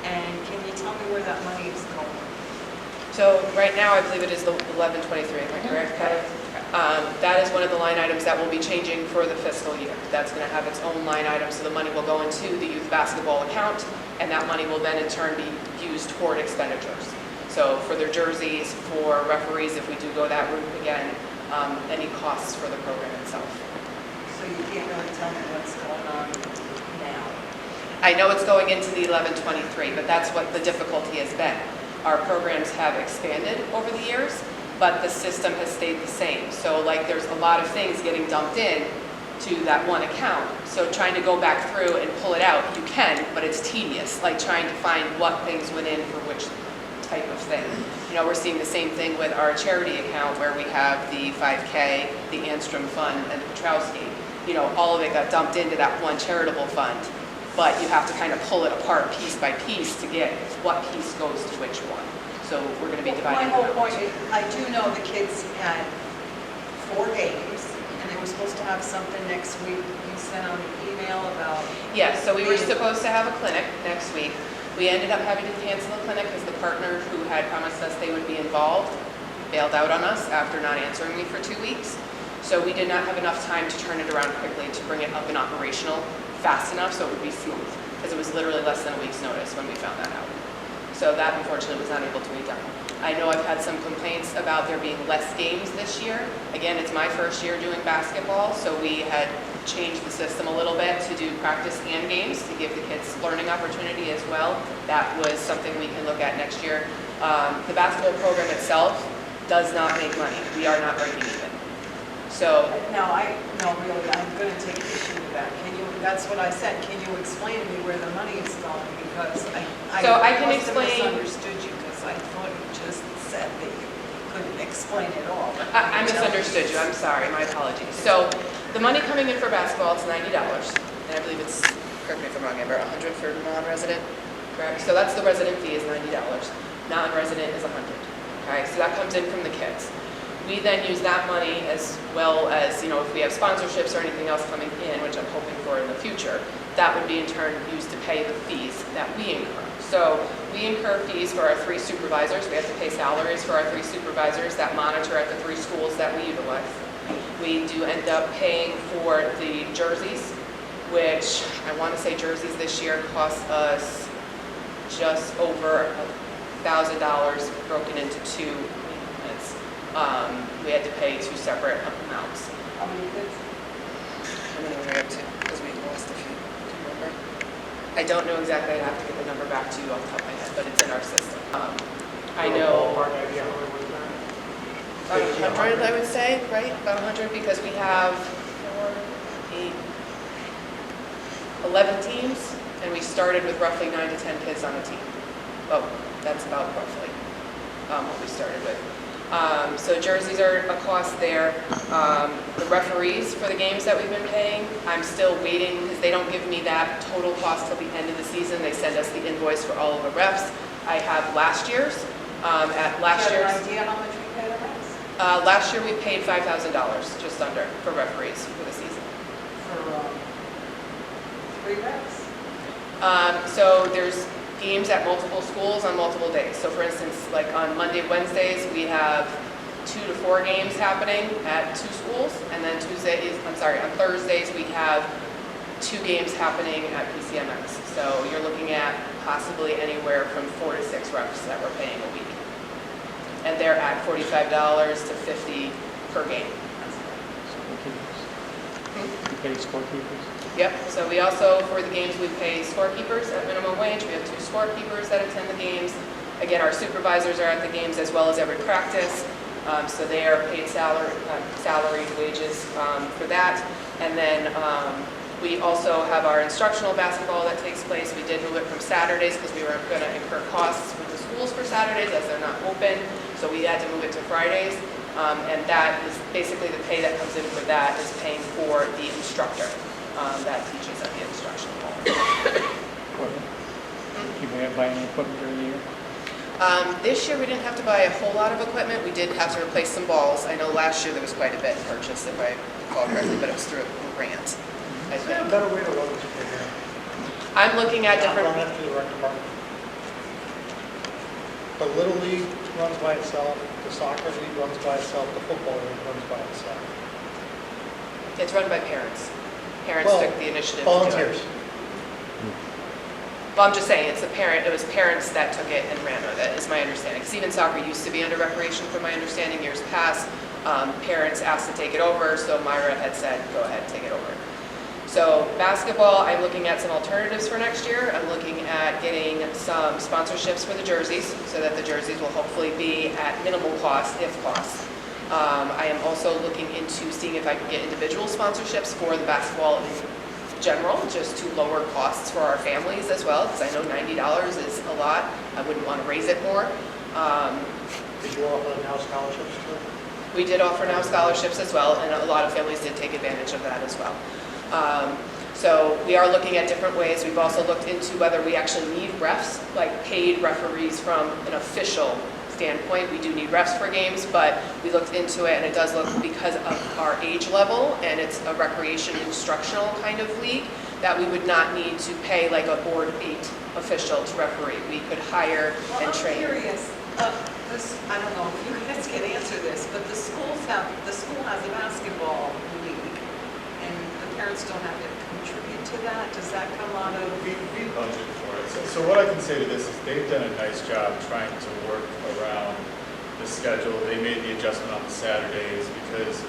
and can you tell me where that money is going? So right now, I believe it is the 1123, am I correct, Kelly? That is one of the line items that will be changing for the fiscal year. That's going to have its own line item, so the money will go into the youth basketball account, and that money will then in turn be used toward expenditures. So for their jerseys, for referees, if we do go that route again, any costs for the program itself. So you can't really tell me what's going on now? I know it's going into the 1123, but that's what the difficulty has been. Our programs have expanded over the years, but the system has stayed the same. So like there's a lot of things getting dumped in to that one account. So trying to go back through and pull it out, you can, but it's tedious, like trying to find what things went in for which type of thing. You know, we're seeing the same thing with our charity account where we have the 5K, the Anstrom Fund, and the Petrowski. You know, all of it got dumped into that one charitable fund, but you have to kind of pull it apart piece by piece to get what piece goes to which one. So we're going to be dividing My them whole out. point is, I do know the kids had 4 games, and they were supposed to have something next week. You sent out an email about... Yeah, so we were supposed to have a clinic next week. We ended up having to cancel the clinic because the partner who had promised us they would be involved bailed out on us after not answering me for 2 weeks. So we did not have enough time to turn it around quickly to bring it up and operational fast enough so it would be smooth, because it was literally less than a week's notice when we found that out. So that unfortunately was not able to be done. I know I've had some complaints about there being less games this year. Again, it's my first year doing basketball, so we had changed the system a little bit to do practice and games to give the kids learning opportunity as well. That was something we can look at next year. The basketball program itself does not make money. We are not breaking even. So No, really, I'm going to take issue with that. That's what I said. Can you explain to me where the money is going? Because I can must have explain. misunderstood you, because I thought you just said that you couldn't explain it all. I misunderstood you. I'm sorry. My apologies. So the money coming in for basketball is $90, and I believe it's, correct me if I'm wrong, Amber, $100 for non-resident, correct? So that's the resident fee is $90. Non-resident is $100. Okay, so that comes in from the kids. We then use that money as well as, you know, if we have sponsorships or anything else coming in, which I'm hoping for in the future, that would be in turn used to pay the fees that we incur. So we incur fees for our 3 supervisors. We have to pay salaries for our 3 supervisors that monitor at the 3 schools that we utilize. We do end up paying for the jerseys, which I want to say jerseys this year cost us just over $1,000 broken into 2 units. We had to pay 2 separate amounts. How many kids? How many were we up to? Because we lost a few. Do you remember? I don't know exactly. I'd have to get the number back to you off the top of my head, but it's in our system. I know Ballpark idea how many was that? about 100, I would say, right? About 100, because we have 4, 8, 11 teams, and we started with roughly 9 to 10 kids on a team. Oh, that's about roughly what we started with. So jerseys are a cost there. The referees for the games that we've been paying, I'm still waiting because they don't give me that total cost till the end of the season. They send us the invoice for all of the refs. I have last year's. At last Do you year's, have an idea how much we pay the refs? last year we paid $5,000, just under, for referees for the season. For 3 refs? So there's games at multiple schools on multiple days. So for instance, like on Monday, Wednesdays, we have 2 to 4 games happening at 2 schools. And then on Thursdays, we have 2 games happening at PCMX. So you're looking at possibly anywhere from 4 to 6 refs that we're paying a week. And they're at $45 to $50 per game. You pay scorekeepers? Yep, so we also, for the games, we pay scorekeepers at minimum wage. We have 2 scorekeepers that attend the games. Again, our supervisors are at the games as well as every practice. So they are paid salaried wages for that. And then We also have our instructional basketball that takes place. We did move it from Saturdays because we were going to incur costs with the schools for Saturdays as they're not open. So we had to move it to Fridays. And that is basically the pay that comes in for that is paying for the instructor that teaches at the instructional hall. Equipment. You may have buy any equipment during the year? This year, we didn't have to buy a whole lot of equipment. We did have to replace some balls. I know last year there was quite a bit purchased, if I recall correctly, but it was through a grant, I Is there a think. better way to run this program? I'm looking at Not different, run it through the rec department? The Little League runs by itself, the soccer league runs by itself, the football league runs by itself. it's run by parents. Parents Well, took the initiative to do it. Volunteers. Well, I'm just saying, it was parents that took it and ran with it, is my understanding. Because even soccer used to be under recreation, from my understanding, years past. Parents asked to take it over, so Myra had said, go ahead, take it over. So basketball, I'm looking at some alternatives for next year. I'm looking at getting some sponsorships for the jerseys, so that the jerseys will hopefully be at minimal cost, if cost. I am also looking into seeing if I can get individual sponsorships for the basketball in general, just to lower costs for our families as well, because I know $90 is a lot. I wouldn't want to raise it more. Did you offer now scholarships too? We did offer now scholarships as well, and a lot of families did take advantage of that as well. So we are looking at different ways. We've also looked into whether we actually need refs, like paid referees from an official standpoint. We do need refs for games, but we looked into it, and it does look, because of our age level, and it's a recreation instructional kind of league, that we would not need to pay like a Board 8 official to referee. We could hire and train. I'm curious, I don't know if you guys can answer this, but the school has a basketball league, and the parents don't have to contribute to that. Does that come out of? We budget for it. So what I can say to this is they've done a nice job trying to work around the schedule. They made the adjustment on the Saturdays because,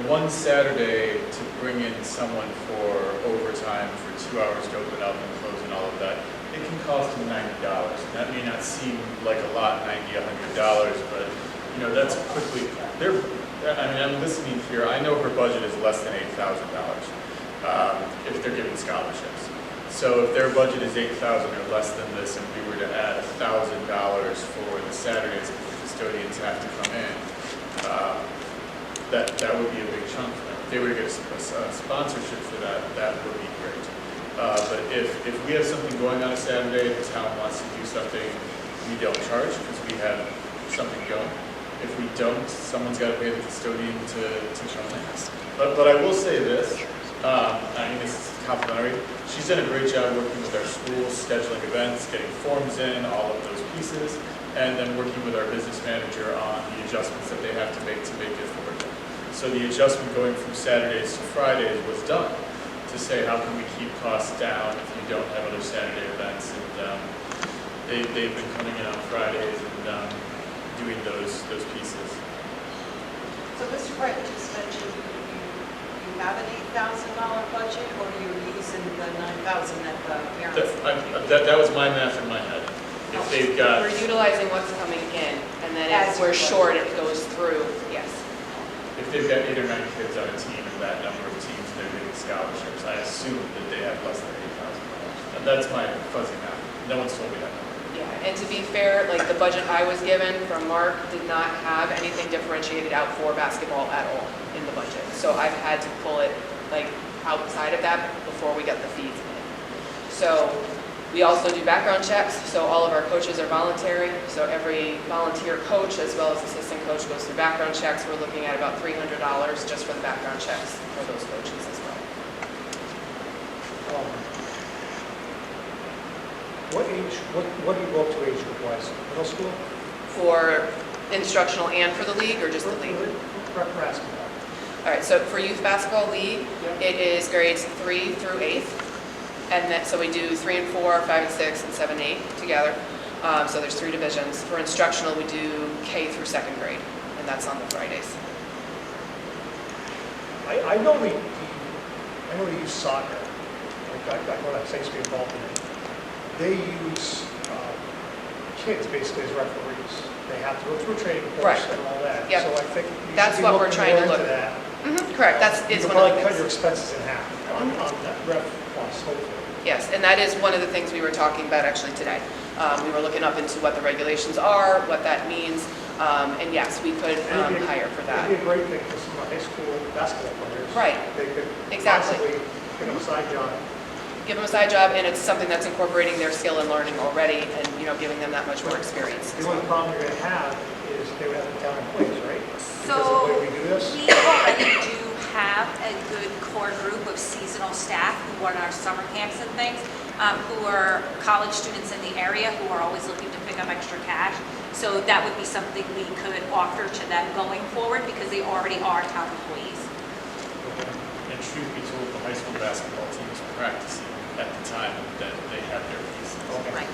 one Saturday to bring in someone for overtime for 2 hours to open up and close and all of that, it can cost them $90. That may not seem like a lot, $90, $100, but, that's quickly, I'm listening here, I know her budget is less than $8,000 if they're giving scholarships. So if their budget is $8,000 or less than this, and we were to add $1,000 for the Saturdays if the custodians have to come in, that would be a big chunk for them. If they were to get a sponsorship for that, that would be great. But if we have something going on a Saturday, the town wants to do something, we don't charge because we have something going. If we don't, someone's got to pay the custodian to come in. But I will say this, this is complimentary. She's done a great job working with our schools, scheduling events, getting forms in, all of those pieces, and then working with our business manager on the adjustments that they have to make it forward. So the adjustment going from Saturdays to Fridays was done to say how can we keep costs down if you don't have other Saturday events. And they've been coming in on Fridays and doing those pieces. So Mr. Bright just mentioned you have an $8,000 budget, or you're using the $9,000 that the parents? That was my math in my head. If they've got, We're utilizing what's coming in, and then if As we're you go. short, it goes through, yes. if they've got 8 or 9 kids on a team and that number of teams they're getting scholarships, I assume that they have less than $8,000. And that's my fuzzy math. No one's told me that number. Yeah, and to be fair, like the budget I was given from Mark did not have anything differentiated out for basketball at all in the budget. So I've had to pull it like outside of that before we get the fees in. So we also do background checks, so all of our coaches are voluntary. So every volunteer coach as well as assistant coach goes through background checks. We're looking at about $300 just for the background checks for those coaches as well. What age, what do you go up to age group-wise? Middle school? For instructional and for the league, or just the league? Prep basketball. All right, so for youth basketball league, it is grades 3 through 8th. And then, so we do 3 and 4, 5 and 6, and 7 and 8 together. So there's 3 divisions. For instructional, we do K through 2nd grade, and that's on the Fridays. I know they use soccer. I know that seems to be involved in it. They use kids basically as referees. They have to go through a training course Right. and all that. Yep. So I think you That's should be what we're looking trying more to into look- that. Correct, that's, You is can one of the probably cut things. your expenses in half on that rep plus, hopefully. Yes, and that is one of the things we were talking about actually today. We were looking up into what the regulations are, what that means, and yes, we could hire for that. It'd be a great thing for some high school basketball players. Right. They could Exactly. possibly get a side job. Give them a side job, and it's something that's incorporating their skill and learning already, and, you know, giving them that much more experience. The only problem you're gonna have is they would have to town employees, right? Because of the So way we do this. we already do have a good core group of seasonal staff who run our summer camps and things, who are college students in the area who are always looking to pick up extra cash. So that would be something we could offer to them going forward because they already are town employees. And truth be told, the high school basketball team is practicing at the time that they have their pieces. Okay. Right.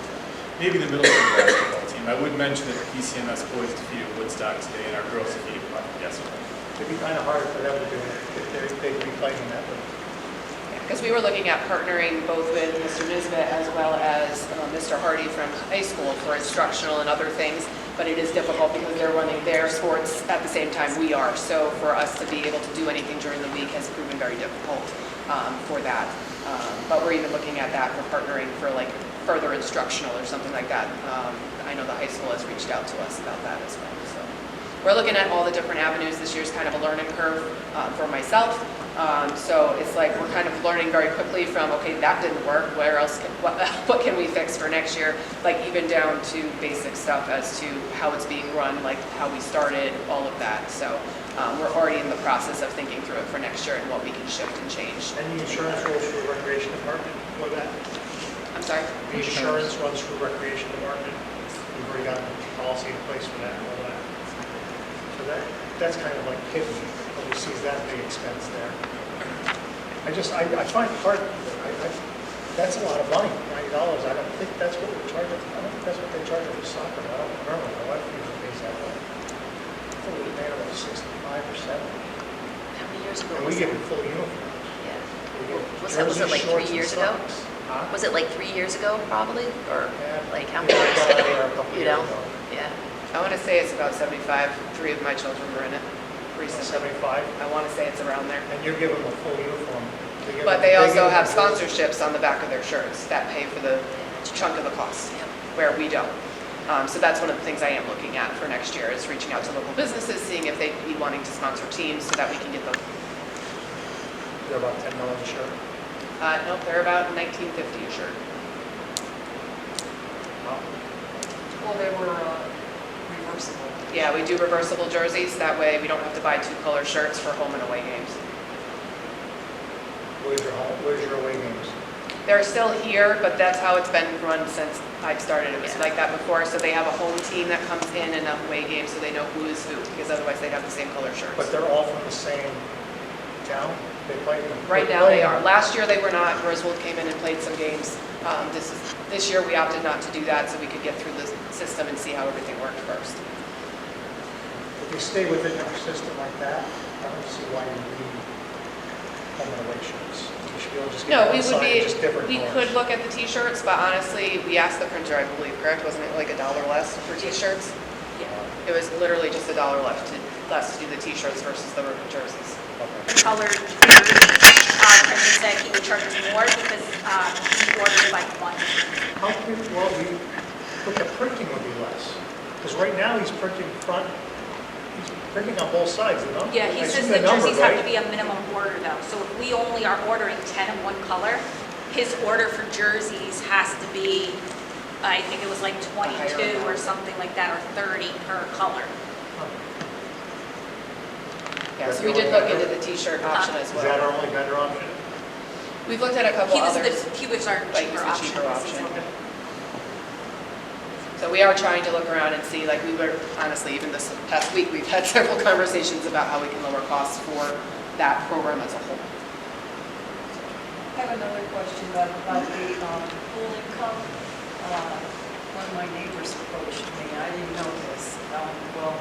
Maybe the middle school basketball team. I would mention that the PCMS boys defeated Woodstock today and our girls defeated Buck yesterday. It'd be kind of hard for them to do it if they'd be playing in that. Because we were looking at partnering both with Mr. Nisbet as well as Mr. Hardy from high school for instructional and other things, but it is difficult because they're running their sports at the same time we are. So for us to be able to do anything during the week has proven very difficult for that. But we're even looking at that for partnering for like further instructional or something like that. I know the high school has reached out to us about that as well. So we're looking at all the different avenues. This year's kind of a learning curve for myself. So it's like we're kind of learning very quickly from, okay, that didn't work. Where else? What can we fix for next year? Like even down to basic stuff as to how it's being run, like how we started, all of that. So we're already in the process of thinking through it for next year and what we can shift and change. And the insurance rolls through the recreation department for that? I'm sorry? The insurance runs through recreation department. We've already got a policy in place for that and all that. So that's kind of like hidden. Nobody sees that big expense there. I find part, that's a lot of money, $90. I don't think that's what we're charging. I don't think that's what they charge for soccer. I don't remember. My wife usually pays that way. I thought we paid about 65 or 70. How many years ago And was we get that? a full uniform. Yeah. We get Was it jerseys, like 3 shorts, and years ago? socks. Huh? Was it like 3 years ago, probably? Or Yeah, like how many yeah, years about a ago? couple You years know? ago. Yeah. I want to say it's about 75. 3 of my children were in it recently. 75, I want to say it's around there. and you're giving them a full uniform. But they also have sponsorships on the back of their shirts that pay for the chunk of the cost, where we don't. So that's one of the things I am looking at for next year, is reaching out to local businesses, seeing if they'd be wanting to sponsor teams so that we can get them. They're about $10 a shirt. Nope, they're about $19.50 a shirt. Wow. Well, they were reversible. Yeah, we do reversible jerseys. That way we don't have to buy 2 color shirts for home and away games. Where's your away games? They're still here, but that's how it's been run since I've started. It was like that before. So they have a home team that comes in and a away game so they know who is who, because otherwise they'd have the same color shirts. But they're all from the same town? They play in? Right now they are. Last year they were not. Griswold came in and played some games. This year we opted not to do that so we could get through the system and see how everything worked first. If you stay within our system like that, I don't see why you need home and away shirts. You should be able to just get No, one we would side, be, just different we colors. could look at the t-shirts, but honestly, we asked the printer, I believe, correct? Wasn't it like $1 less for t-shirts? Yeah. It was literally just $1 less to do the t-shirts versus the jerseys. The colored jerseys, Kristen said he would charge us more because he ordered like one. How can, well, but the printing would be less. Because right now he's printing front, he's printing on both sides, you know? Yeah, he I says see the number, jerseys have to right? be a minimum order though. So if we only are ordering 10 of one color, his order for jerseys has to be, I think it was like 22 or something like that, or 30 per color. Yeah, so we did look into the t-shirt option as Is that well. our only vendor option? We've looked at a couple He was others. he was our Like, cheaper he's the cheaper option. option. So we are trying to look around and see, like we were, honestly, even this past week, we've had several conversations about how we can lower costs for that program as a whole. I have another question about the pool income. One of my neighbors approached me, I didn't know this. Well,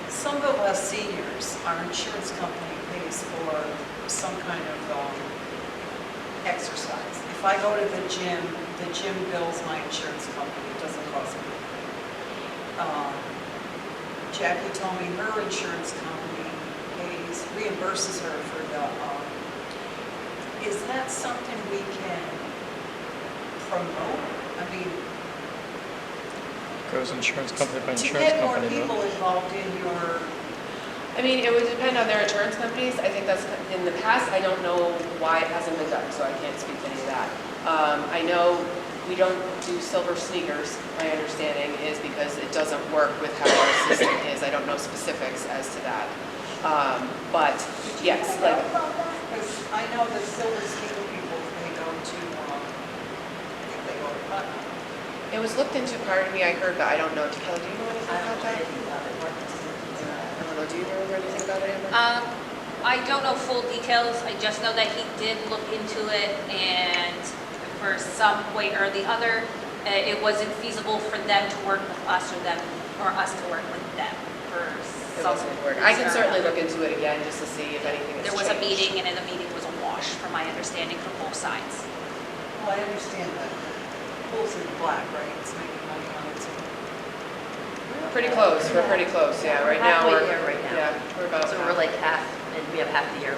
some of us seniors, our insurance company pays for some kind of exercise. If I go to the gym bills my insurance company, it doesn't cost me. Jackie told me her insurance company pays reimburses her for the, is that something we can promote? I mean, Goes insurance company by to insurance get more company. people involved in your, I mean, it would depend on their insurance companies. I think that's, in the past, I don't know why it hasn't been done, so I can't speak to any of that. I know we don't do silver sneakers, my understanding is because it doesn't work with how our system is. I don't know specifics as to that. But, yes, like, because I know the Silver Sneaker people, they go to, I think they go to Putnam. it was looked into, pardon me, I heard, but I don't know. Kelly, do you know anything about that? I don't know, do you know anything about it, Amber? I don't know full details, I just know that he did look into it, and for some way or the other, it wasn't feasible for them to work with us or us to work with them for It some wasn't work. I can reason or certainly another. look into it again just to see if anything has There was a changed. meeting, and in the meeting was a wash, from my understanding, from both sides. Well, I understand that. Pool's in the black, right? It's making money on it, so. Pretty close, we're pretty close, yeah, right now Halfway we're. there right now. Yeah, we're about So we're like half, and we have half the year,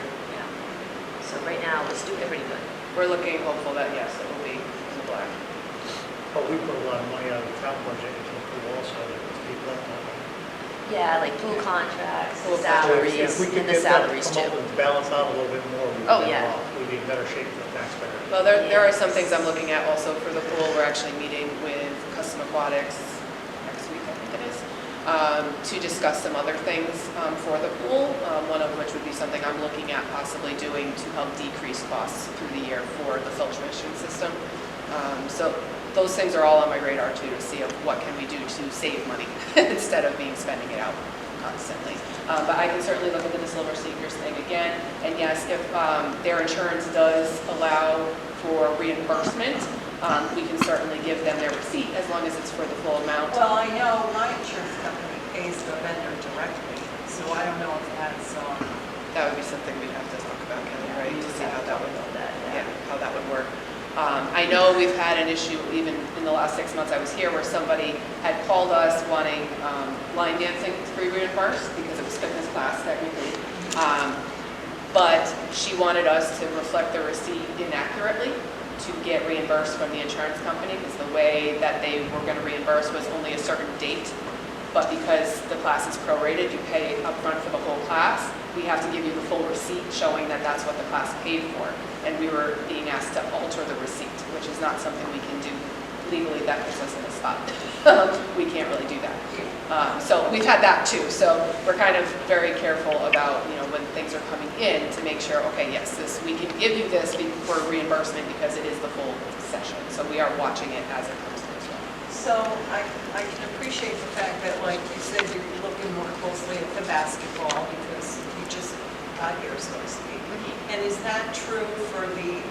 So right now, it's doing pretty good. We're looking hopeful that, yes, it will be in the black. But we put a lot of money out of the town budget into the pool also, to keep that money. Yeah, like pool contracts, Pool salaries, If we could and the get that, salaries come too. up and balance out a little bit more, we'd be Oh, better yeah. off. We'd be in better shape for the taxpayer. Well, there are some things I'm looking at also for the pool. We're actually meeting with Custom Aquatics next week, I think it is, to discuss some other things for the pool, one of which would be something I'm looking at possibly doing to help decrease costs through the year for the filtration system. So those things are all on my radar too, to see what can we do to save money instead of spending it out constantly. But I can certainly look into the Silver Sneakers thing again. And yes, if their insurance does allow for reimbursement, we can certainly give them their receipt as long as it's for the full amount. Well, I know my insurance company pays the vendor directly, so I don't know if that's, That would be something we'd have to talk about, Kelly, right, to see how that would, how that would work. I know we've had an issue even in the last 6 months I was here where somebody had called us wanting line dancing to be reimbursed because it was fitness class technically. But she wanted us to reflect the receipt inaccurately to get reimbursed from the insurance company because the way that they were going to reimburse was only a certain date. But because the class is prorated, you pay upfront for the whole class, we have to give you the full receipt showing that that's what the class paid for. And we were being asked to alter the receipt, which is not something we can do legally. That puts us in a spot. We can't really do that. So we've had that too. So we're kind of very careful about, when things are coming in to make sure, okay, yes, we can give you this for reimbursement because it is the full session. So we are watching it as it comes in as well. so I can appreciate the fact that, like you said, you're looking more closely at the basketball because you just got here, so to speak. And is that true for the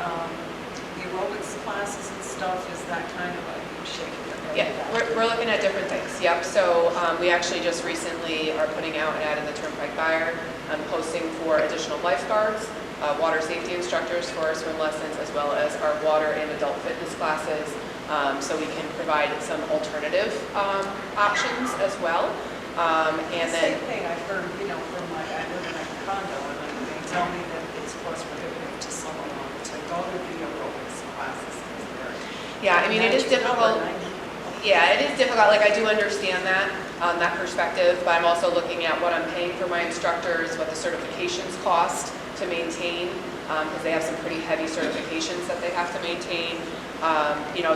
aerobics classes and stuff? Is that kind of a shaking your head? Yeah, we're looking at different things, yep. So we actually just recently are putting out an ad in the Turnpike Buyer, posting for additional lifeguards, water safety instructors for our swim lessons, as well as our water and adult fitness classes, so we can provide some alternative options as well. And then, Same thing I've heard, from I live in a condo, and they tell me that it's cost prohibitive to some of them to go to the aerobics classes. yeah, I mean, it is difficult. Yeah, it is difficult. Like, I do understand that perspective, but I'm also looking at what I'm paying for my instructors, what the certifications cost to maintain, because they have some pretty heavy certifications that they have to maintain.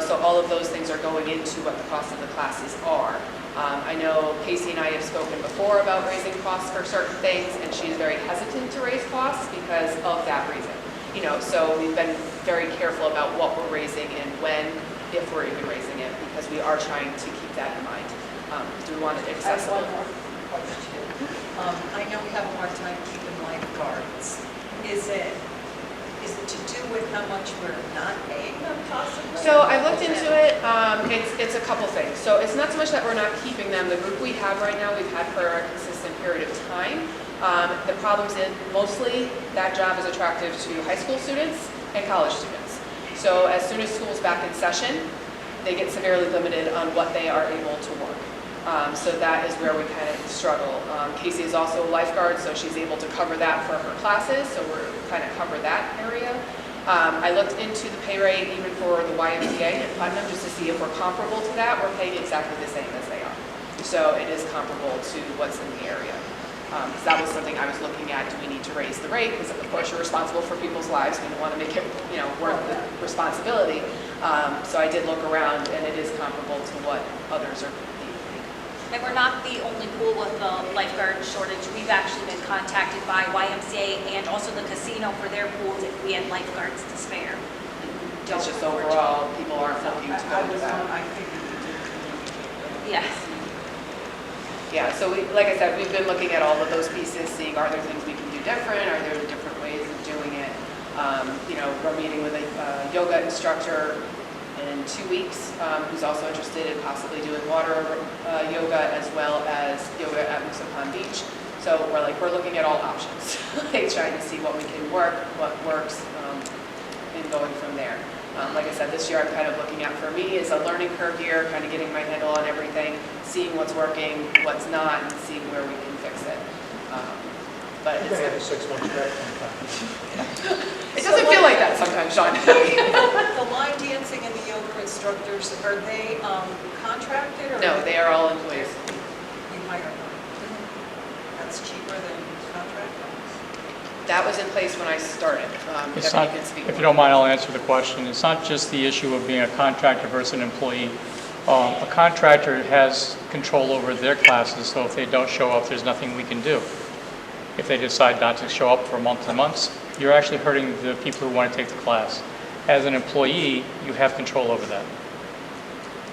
So all of those things are going into what the cost of the classes are. I know Casey and I have spoken before about raising costs for certain things, and she's very hesitant to raise costs because of that reason. So we've been very careful about what we're raising and when, if we're even raising it, because we are trying to keep that in mind. Do we want it accessible? I have one more question. I know we have a hard time keeping lifeguards. Is it to do with how much we're not paying them possibly? So I looked into it. It's a couple things. So it's not so much that we're not keeping them. The group we have right now, we've had for a consistent period of time. The problem's in mostly that job is attractive to high school students and college students. So as soon as school's back in session, they get severely limited on what they are able to work. So that is where we kind of struggle. Casey is also a lifeguard, so she's able to cover that for her classes, so we're kind of cover that area. I looked into the pay rate even for the YMCA at Putnam, just to see if we're comparable to that. We're paying exactly the same as they are. So it is comparable to what's in the area. Because that was something I was looking at, do we need to raise the rate? Because of course you're responsible for people's lives, we don't want to make it, worth the responsibility. So I did look around and it is comparable to what others are being paid. And we're not the only pool with the lifeguard shortage. We've actually been contacted by YMCA and also the casino for their pools if we had lifeguards to spare. It's just overall, people aren't looking to go into that. I figured you did communicate. Yes. Yeah, so like I said, we've been looking at all of those pieces, seeing are there things we can do different, are there different ways of doing it. We're meeting with a yoga instructor in 2 weeks who's also interested in possibly doing water yoga as well as yoga at Musopon Beach. So we're looking at all options, trying to see what we can work, what works, and going from there. Like I said, this year I'm kind of looking at, for me, is a learning curve year, kind of getting my handle on everything, seeing what's working, what's not, and seeing where we can fix it. But You're going to have a it's, 6 months back sometime. it doesn't feel like that sometimes, Sean. The line dancing and the yoga instructors, are they contracted or? No, they are all employees. You hire them? That's cheaper than contract? That was in place when I started. It's Kevin, not, you can speak if you more. don't mind, I'll answer the question. It's not just the issue of being a contractor versus an employee. A contractor has control over their classes, so if they don't show up, there's nothing we can do. If they decide not to show up for months and months, you're actually hurting the people who want to take the class. As an employee, you have control over that.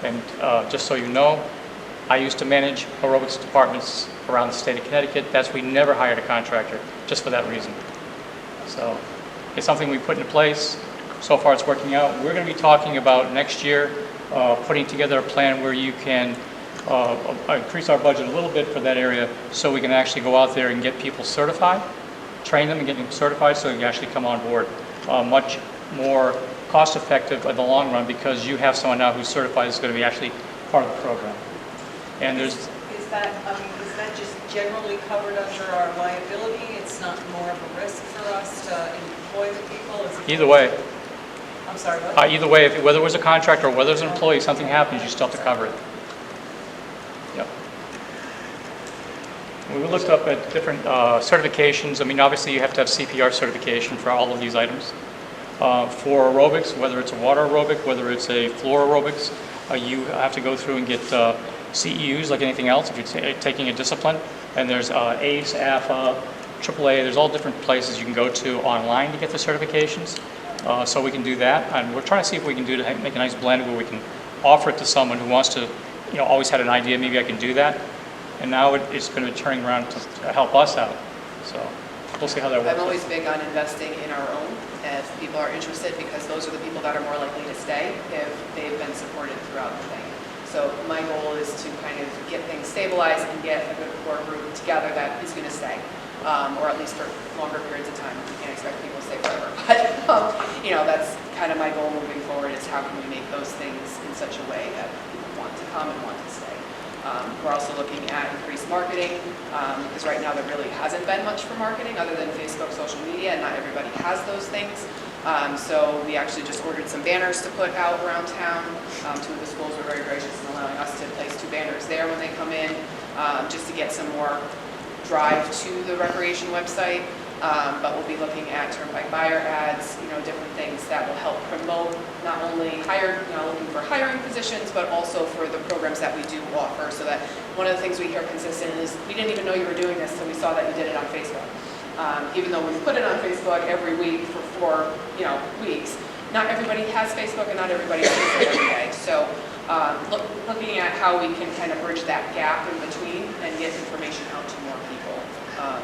And just so you know, I used to manage aerobics departments around the state of Connecticut. We never hired a contractor, just for that reason. So it's something we put into place. So far it's working out. We're going to be talking about next year, putting together a plan where you can increase our budget a little bit for that area so we can actually go out there and get people certified, train them and get them certified so they can actually come on board. Much more cost effective in the long run because you have someone now who's certified is going to be actually part of the program. And there's Is that just generally covered under our liability? It's not more of a risk for us to employ the people? either way. I'm sorry, what? Either way, whether it was a contractor or whether it's an employee, something happens, you still have to cover it. Yep. We looked up at different certifications. I mean, obviously you have to have CPR certification for all of these items. For aerobics, whether it's a water aerobic, whether it's a floor aerobics, you have to go through and get CEUs like anything else if you're taking a discipline. And there's ACE, AFA, AAA, there's all different places you can go to online to get the certifications. So we can do that. And we're trying to see if we can do to make a nice blend where we can offer it to someone who wants to, always had an idea, maybe I can do that. And now it's going to be turning around to help us out. So we'll see how that works. I'm always big on investing in our own if people are interested because those are the people that are more likely to stay if they've been supported throughout the thing. So my goal is to kind of get things stabilized and get a good core group together that is going to stay, or at least for longer periods of time. You can't expect people to stay forever, but that's kind of my goal moving forward is how can we make those things in such a way that people want to come and want to stay. We're also looking at increased marketing because right now there really hasn't been much for marketing other than Facebook, social media, and not everybody has those things. So we actually just ordered some banners to put out around town. Two of the schools were very gracious in allowing us to place 2 banners there when they come in, just to get some more drive to the recreation website. But we'll be looking at turnpike buyer ads, different things that will help promote not only looking for hiring positions, but also for the programs that we do offer. So that one of the things we hear consistent is, we didn't even know you were doing this until we saw that you did it on Facebook. Even though we've put it on Facebook every week for 4 weeks, not everybody has Facebook and not everybody sees it every day. So looking at how we can kind of bridge that gap in between and get information out to more people.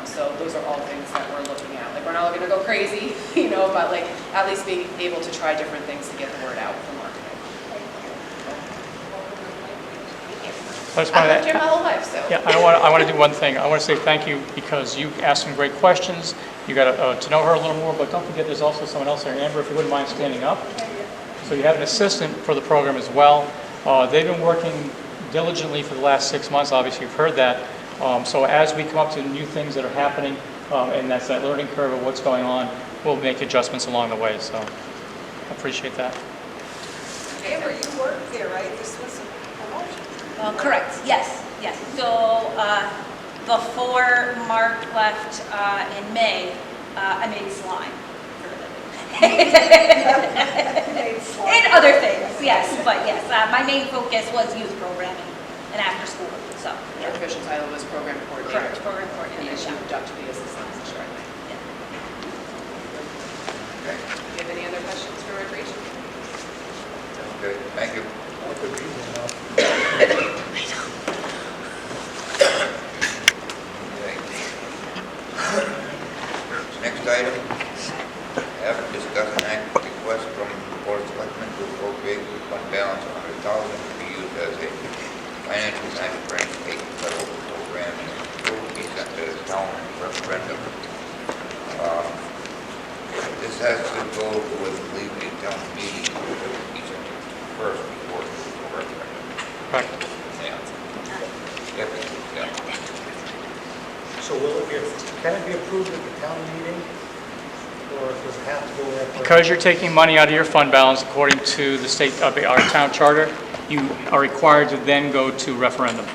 So those are all things that we're looking at. Like we're not looking to go crazy, but like at least being able to try different things to get the word out for marketing. I've lived here my whole life, so. Yeah, I want to do one thing. I want to say thank you because you asked some great questions. You got to know her a little more, but don't forget there's also someone else there. Amber, if you wouldn't mind standing up. So you have an assistant for the program as well. They've been working diligently for the last 6 months. Obviously, you've heard that. So as we come up to new things that are happening, and that's that learning curve of what's going on, we'll make adjustments along the way. So I appreciate that. Amber, you worked there, right? This was a promotion. Correct, yes, yes. So before Mark left in May, I made slime for a living. And other things, yes, but yes, my main focus was youth programming and after school, so. Your official title was program coordinator. Correct, program And coordinator. then she moved up to be assistant shortly. Okay, Do you have any other questions for recreation? okay, thank you. That could be enough. Okay. Next item, have to discuss an act request from the Board of Selectmen to appropriate fund balance of $100,000 to be used as a financial match for any state and federal program and will be sent to the town referendum. This has to go with legally town meeting, which will be sent first before the referendum. Correct. Yeah. Yeah. So will it be, can it be approved at the town meeting? Or does it have to go there? Because you're taking money out of your fund balance according to the state of our town charter, you are required to then go to referendum.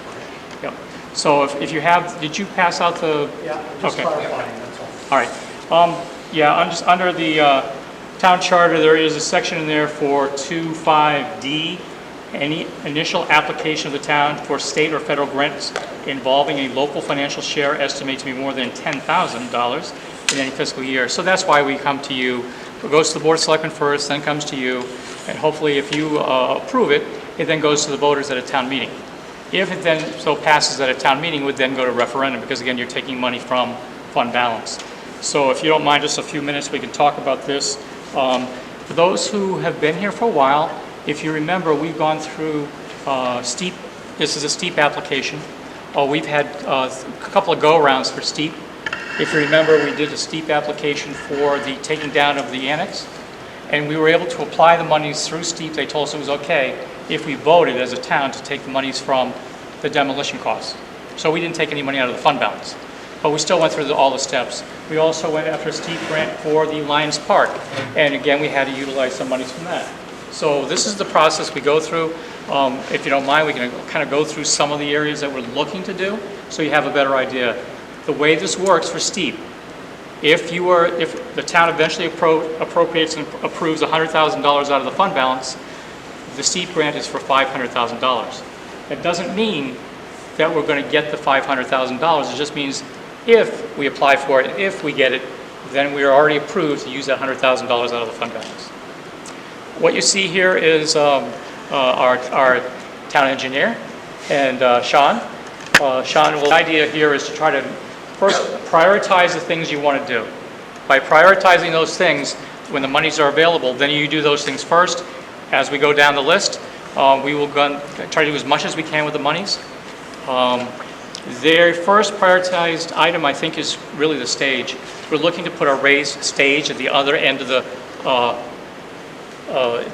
Yep. So if you have, did you pass out the? Yeah, just Okay. clarifying, that's all. All right. Yeah, under the town charter, there is a section in there for 2.5D. Any initial application of the town for state or federal grants involving a local financial share estimated to be more than $10,000 in any fiscal year. So that's why we come to you. It goes to the Board of Selectmen first, then comes to you, and hopefully if you approve it, it then goes to the voters at a town meeting. If it then so passes at a town meeting, it would then go to referendum, because again, you're taking money from fund balance. So if you don't mind just a few minutes, we can talk about this. For those who have been here for a while, if you remember, we've gone through STEEP. This is a STEEP application. We've had a couple of go-arounds for STEEP. If you remember, we did a STEEP application for the taking down of the annex, and we were able to apply the monies through STEEP. They told us it was okay if we voted as a town to take the monies from the demolition costs. So we didn't take any money out of the fund balance, but we still went through all the steps. We also went after a STEEP grant for the Lions Park, and again, we had to utilize some monies from that. So this is the process we go through. If you don't mind, we can kind of go through some of the areas that we're looking to do, so you have a better idea. The way this works for STEEP, if the town eventually appropriates and approves $100,000 out of the fund balance, the STEEP grant is for $500,000. That doesn't mean that we're going to get the $500,000. It just means if we apply for it, if we get it, then we are already approved to use that $100,000 out of the fund balance. What you see here is our town engineer and Sean. The idea here is to try to first prioritize the things you want to do. By prioritizing those things, when the monies are available, then you do those things first. As we go down the list, we will try to do as much as we can with the monies. Their first prioritized item, I think, is really the stage. We're looking to put a raised stage at the other end of the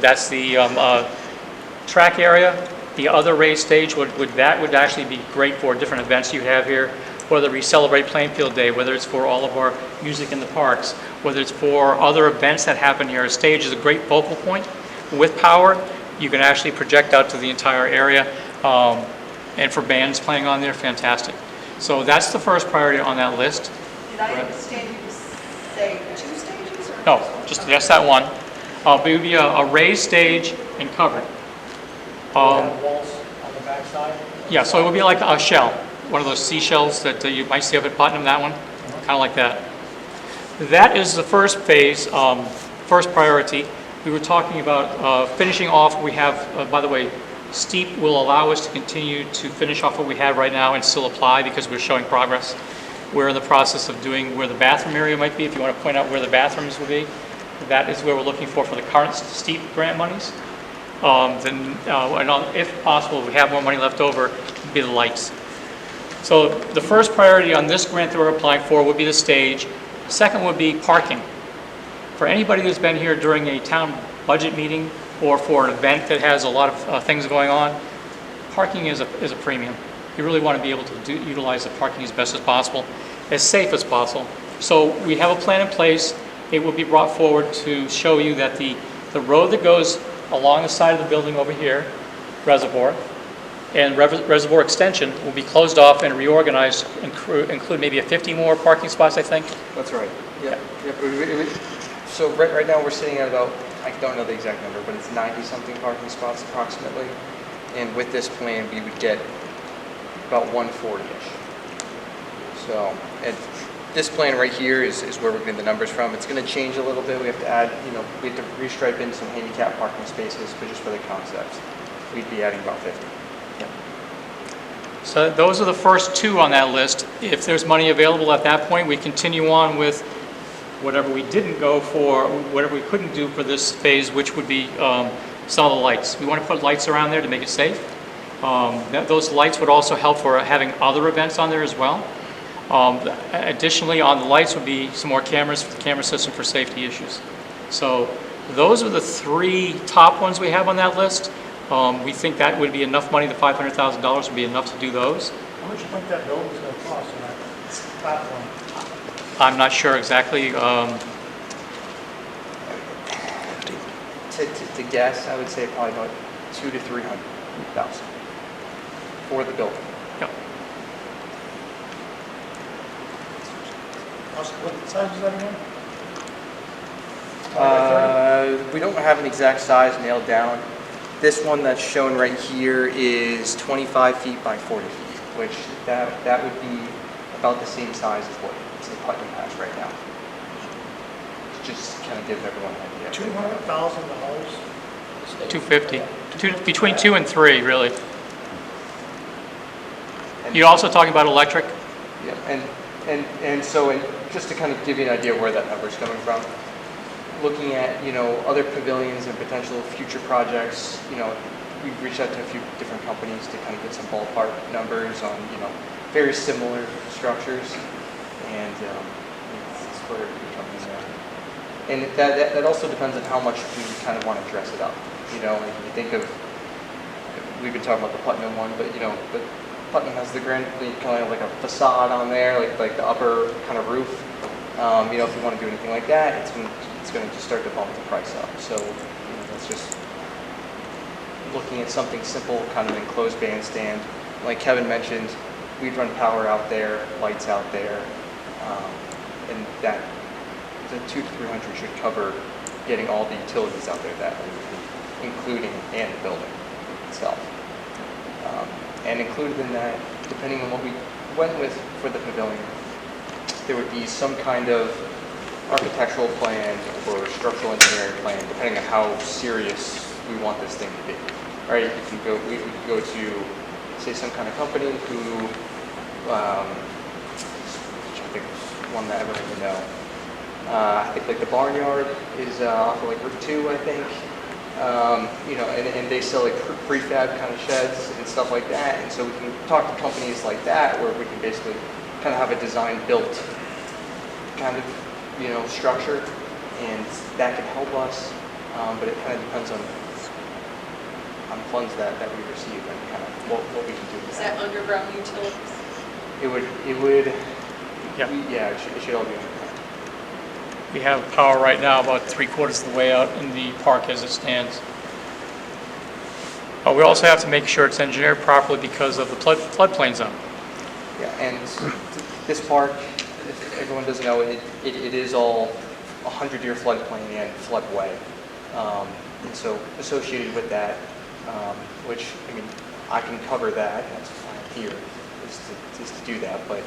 that's the track area. The other raised stage would actually be great for different events you have here, whether we celebrate Plainfield Day, whether it's for all of our music in the parks, whether it's for other events that happen here. A stage is a great focal point. With power, you can actually project out to the entire area, and for bands playing on there, fantastic. So that's the first priority on that list. Did I understand you to say 2 stages? Or No, just that one. But it would be a raised stage and covered. Walls on the backside? Yeah, so it would be like a shell, one of those seashells that you might see up at Putnam, that one, kind of like that. That is the first phase, first priority. We were talking about finishing off. We have, by the way, STEEP will allow us to continue to finish off what we have right now and still apply because we're showing progress. We're in the process of doing where the bathroom area might be. If you want to point out where the bathrooms will be, that is where we're looking for the current STEEP grant monies. If possible, if we have more money left over, it'd be the lights. So the first priority on this grant that we're applying for would be the stage. Second would be parking. For anybody that's been here during a town budget meeting or for an event that has a lot of things going on, parking is a premium. You really want to be able to utilize the parking as best as possible, as safe as possible. So we have a plan in place. It will be brought forward to show you that the road that goes along the side of the building over here, Reservoir, and Reservoir Extension will be closed off and reorganized, include maybe a 50 more parking spots, I think. That's right. Yep. So right now, we're sitting at about, I don't know the exact number, but it's 90-something parking spots approximately. And with this plan, we would get about 140-ish. So, and this plan right here is where we're getting the numbers from. It's going to change a little bit. We have to add, we have to restripe in some handicap parking spaces, but just for the concept, we'd be adding about 50. Yep. So those are the first two on that list. If there's money available at that point, we continue on with whatever we didn't go for, whatever we couldn't do for this phase, which would be some of the lights. We want to put lights around there to make it safe. Those lights would also help for having other events on there as well. Additionally, on the lights would be some more cameras for the camera system for safety issues. So those are the three top ones we have on that list. We think that would be enough money. The $500,000 would be enough to do those. How much do you think that building's going to cost on that platform? I'm not sure exactly. To guess, I would say probably about 200,000 to 300,000 for the building. Yep. What size is that again? We don't have an exact size nailed down. This one that's shown right here is 25 feet by 40 feet, which that would be about the same size as what Putnam has right now. Just kind of give everyone an idea. $200,000? 250. Between 2 and 3, really. You're also talking about electric? Yeah, and so just to kind of give you an idea where that number is coming from, looking at, other pavilions and potential future projects, we've reached out to a few different companies to kind of get some ballpark numbers on, very similar structures, and that's where it comes in. And that also depends on how much we kind of want to dress it up. If you think of, we've been talking about the Putnam one, but but Putnam has the grand, kind of like a facade on there, like the upper kind of roof. If you want to do anything like that, it's going to just start to bump the price up. So that's just looking at something simple, kind of enclosed bandstand. Like Kevin mentioned, we'd run power out there, lights out there, and that the 200 to 300 should cover getting all the utilities out there that we need, including and the building itself. And included in that, depending on what we went with for the pavilion, there would be some kind of architectural plan or structural engineering plan, depending on how serious we want this thing to be. All right, we could go to, say, some kind of company who, which I think is one that everyone would know. I think like the Barnyard is off of like Route 2, I think. And they sell like prefab kind of sheds and stuff like that. And so we can talk to companies like that where we can basically kind of have a design built kind of, structure, and that can help us. But it kind of depends on funds that we receive and kind of what we can do with Is that underground utilities? It would, Yeah. it should all be underground. We have power right now about 3/4 of the way out in the park as it stands. We also have to make sure it's engineered properly because of the floodplain zone. Yeah, and this park, if everyone doesn't know, it is all 100-year floodplain and floodway. And so associated with that, which, I can cover that, that's fine here, is to do that, but,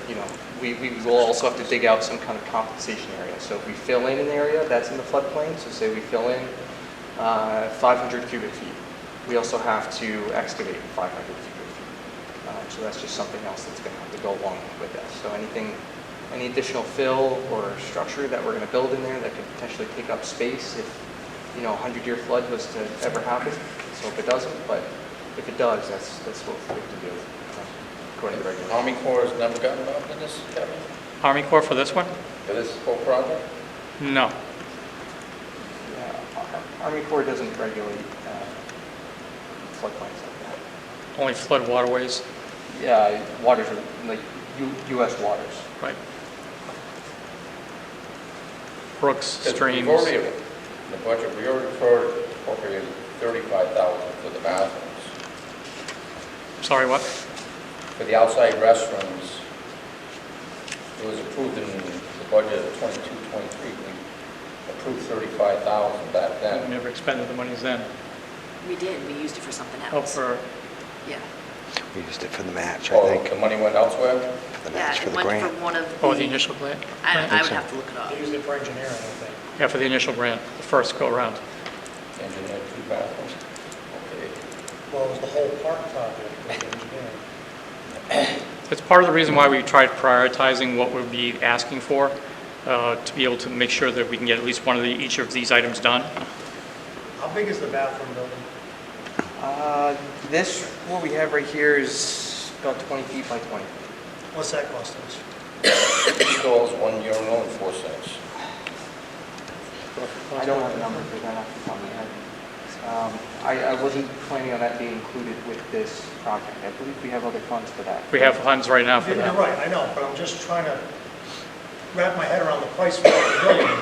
we will also have to dig out some kind of compensation area. So if we fill in an area that's in the floodplain, so say we fill in 500 cubic feet, we also have to excavate 500 cubic feet. So that's just something else that's going to have to go along with that. So any additional fill or structure that we're going to build in there that could potentially take up space if, a 100-year flood was to ever happen. So if it doesn't, but if it does, that's what we have to do according to the regulations. Army Corps has never gotten involved in this, Kevin? Army Corps for this one? For this whole project? No. Yeah, Army Corps doesn't regulate floodplains like that. only flood waterways, Yeah, waters are like U.S. waters. right? Brooks, Because streams. we've already, in the budget, we already appropriated 35,000 for the bathrooms. Sorry, what? For the outside restrooms, it was approved in the budget of 22-23. We approved 35,000 back We then. never expended the monies then. We did, we used it for something Oh, else. for, Yeah. We used it for the match, I Oh, think, the money went elsewhere? the Yeah, match for it the went grant. for one of oh, the initial grant? I Grant? would so. have to look it up. They used it for engineering, I think. Yeah, for the initial grant, the first go-around. Engineered 2 bathrooms. Okay. Well, it was the whole park project with engineering. It's part of the reason why we tried prioritizing what we'll be asking for, to be able to make sure that we can get at least one of each of these items done. How big is the bathroom building? This, what we have right here is about 20 feet by 20. What's that cost us? 2 stalls, 1 urinal, and 4 sinks. I don't have a number for that off the top of my head. I wasn't planning on that being included with this project. I believe we have other funds for that. We have funds right now for You're that. right, I know, but I'm just trying to wrap my head around the price for the pavilion.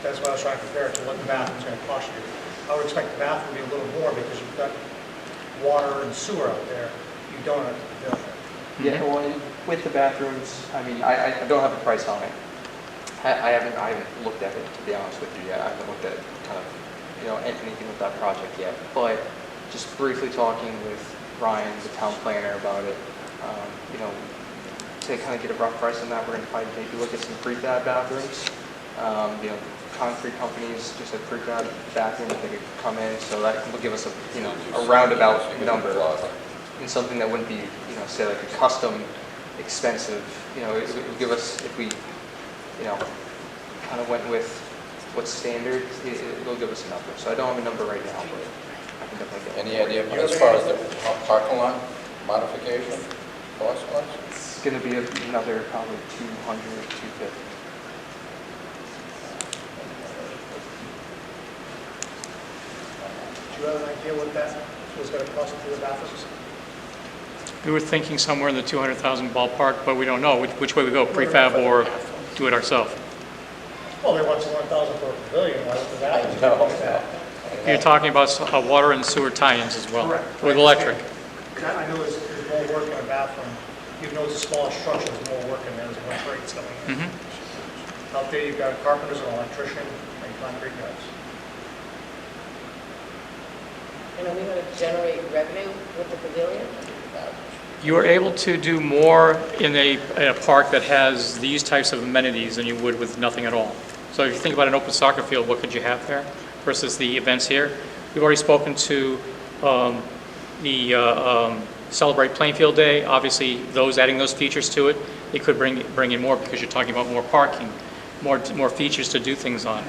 That's why I was trying to compare it to what the bathroom's gonna cost you. I would expect the bathroom to be a little more because you've got water and sewer out there. You don't have the pavilion. Yeah, well, and with the bathrooms, I mean, I don't have a price on it. I haven't looked at it, to be honest with you yet. I haven't looked at kind of, anything with that project yet. But just briefly talking with Ryan, the town planner, about it, to kind of get a rough price on that, we're going to probably maybe look at some prefab bathrooms. Concrete companies just have prefab bathrooms that they could come in, so that will give us a roundabout number. And something that wouldn't be, say like a custom expensive, it would give us, if we, kind of went with what's standard, it'll give us a number. So I don't have a number right now, but I can definitely get Any idea as far as the parking lot modification cost was? It's going to be another probably 200, 250. Do you have an idea what that was gonna cost for the bathrooms? We were thinking somewhere in the 200,000 ballpark, but we don't know which way we go, prefab or do it ourselves. Well, they want 200,000 for a pavilion, why would the bathrooms be like that? You're talking about water and sewer tie-ins as well, Correct. with electric. I know there's more work in a bathroom, even though it's a smaller structure, there's more work in there, there's more trades coming in. Mhm. Out there, you've got carpenters, an electrician, and concrete guys. And are we going to generate revenue with the pavilion? You are able to do more in a park that has these types of amenities than you would with nothing at all. So if you think about an open soccer field, what could you have there versus the events here? We've already spoken to the Celebrate Plainfield Day. Obviously, adding those features to it, it could bring in more because you're talking about more parking, more features to do things on.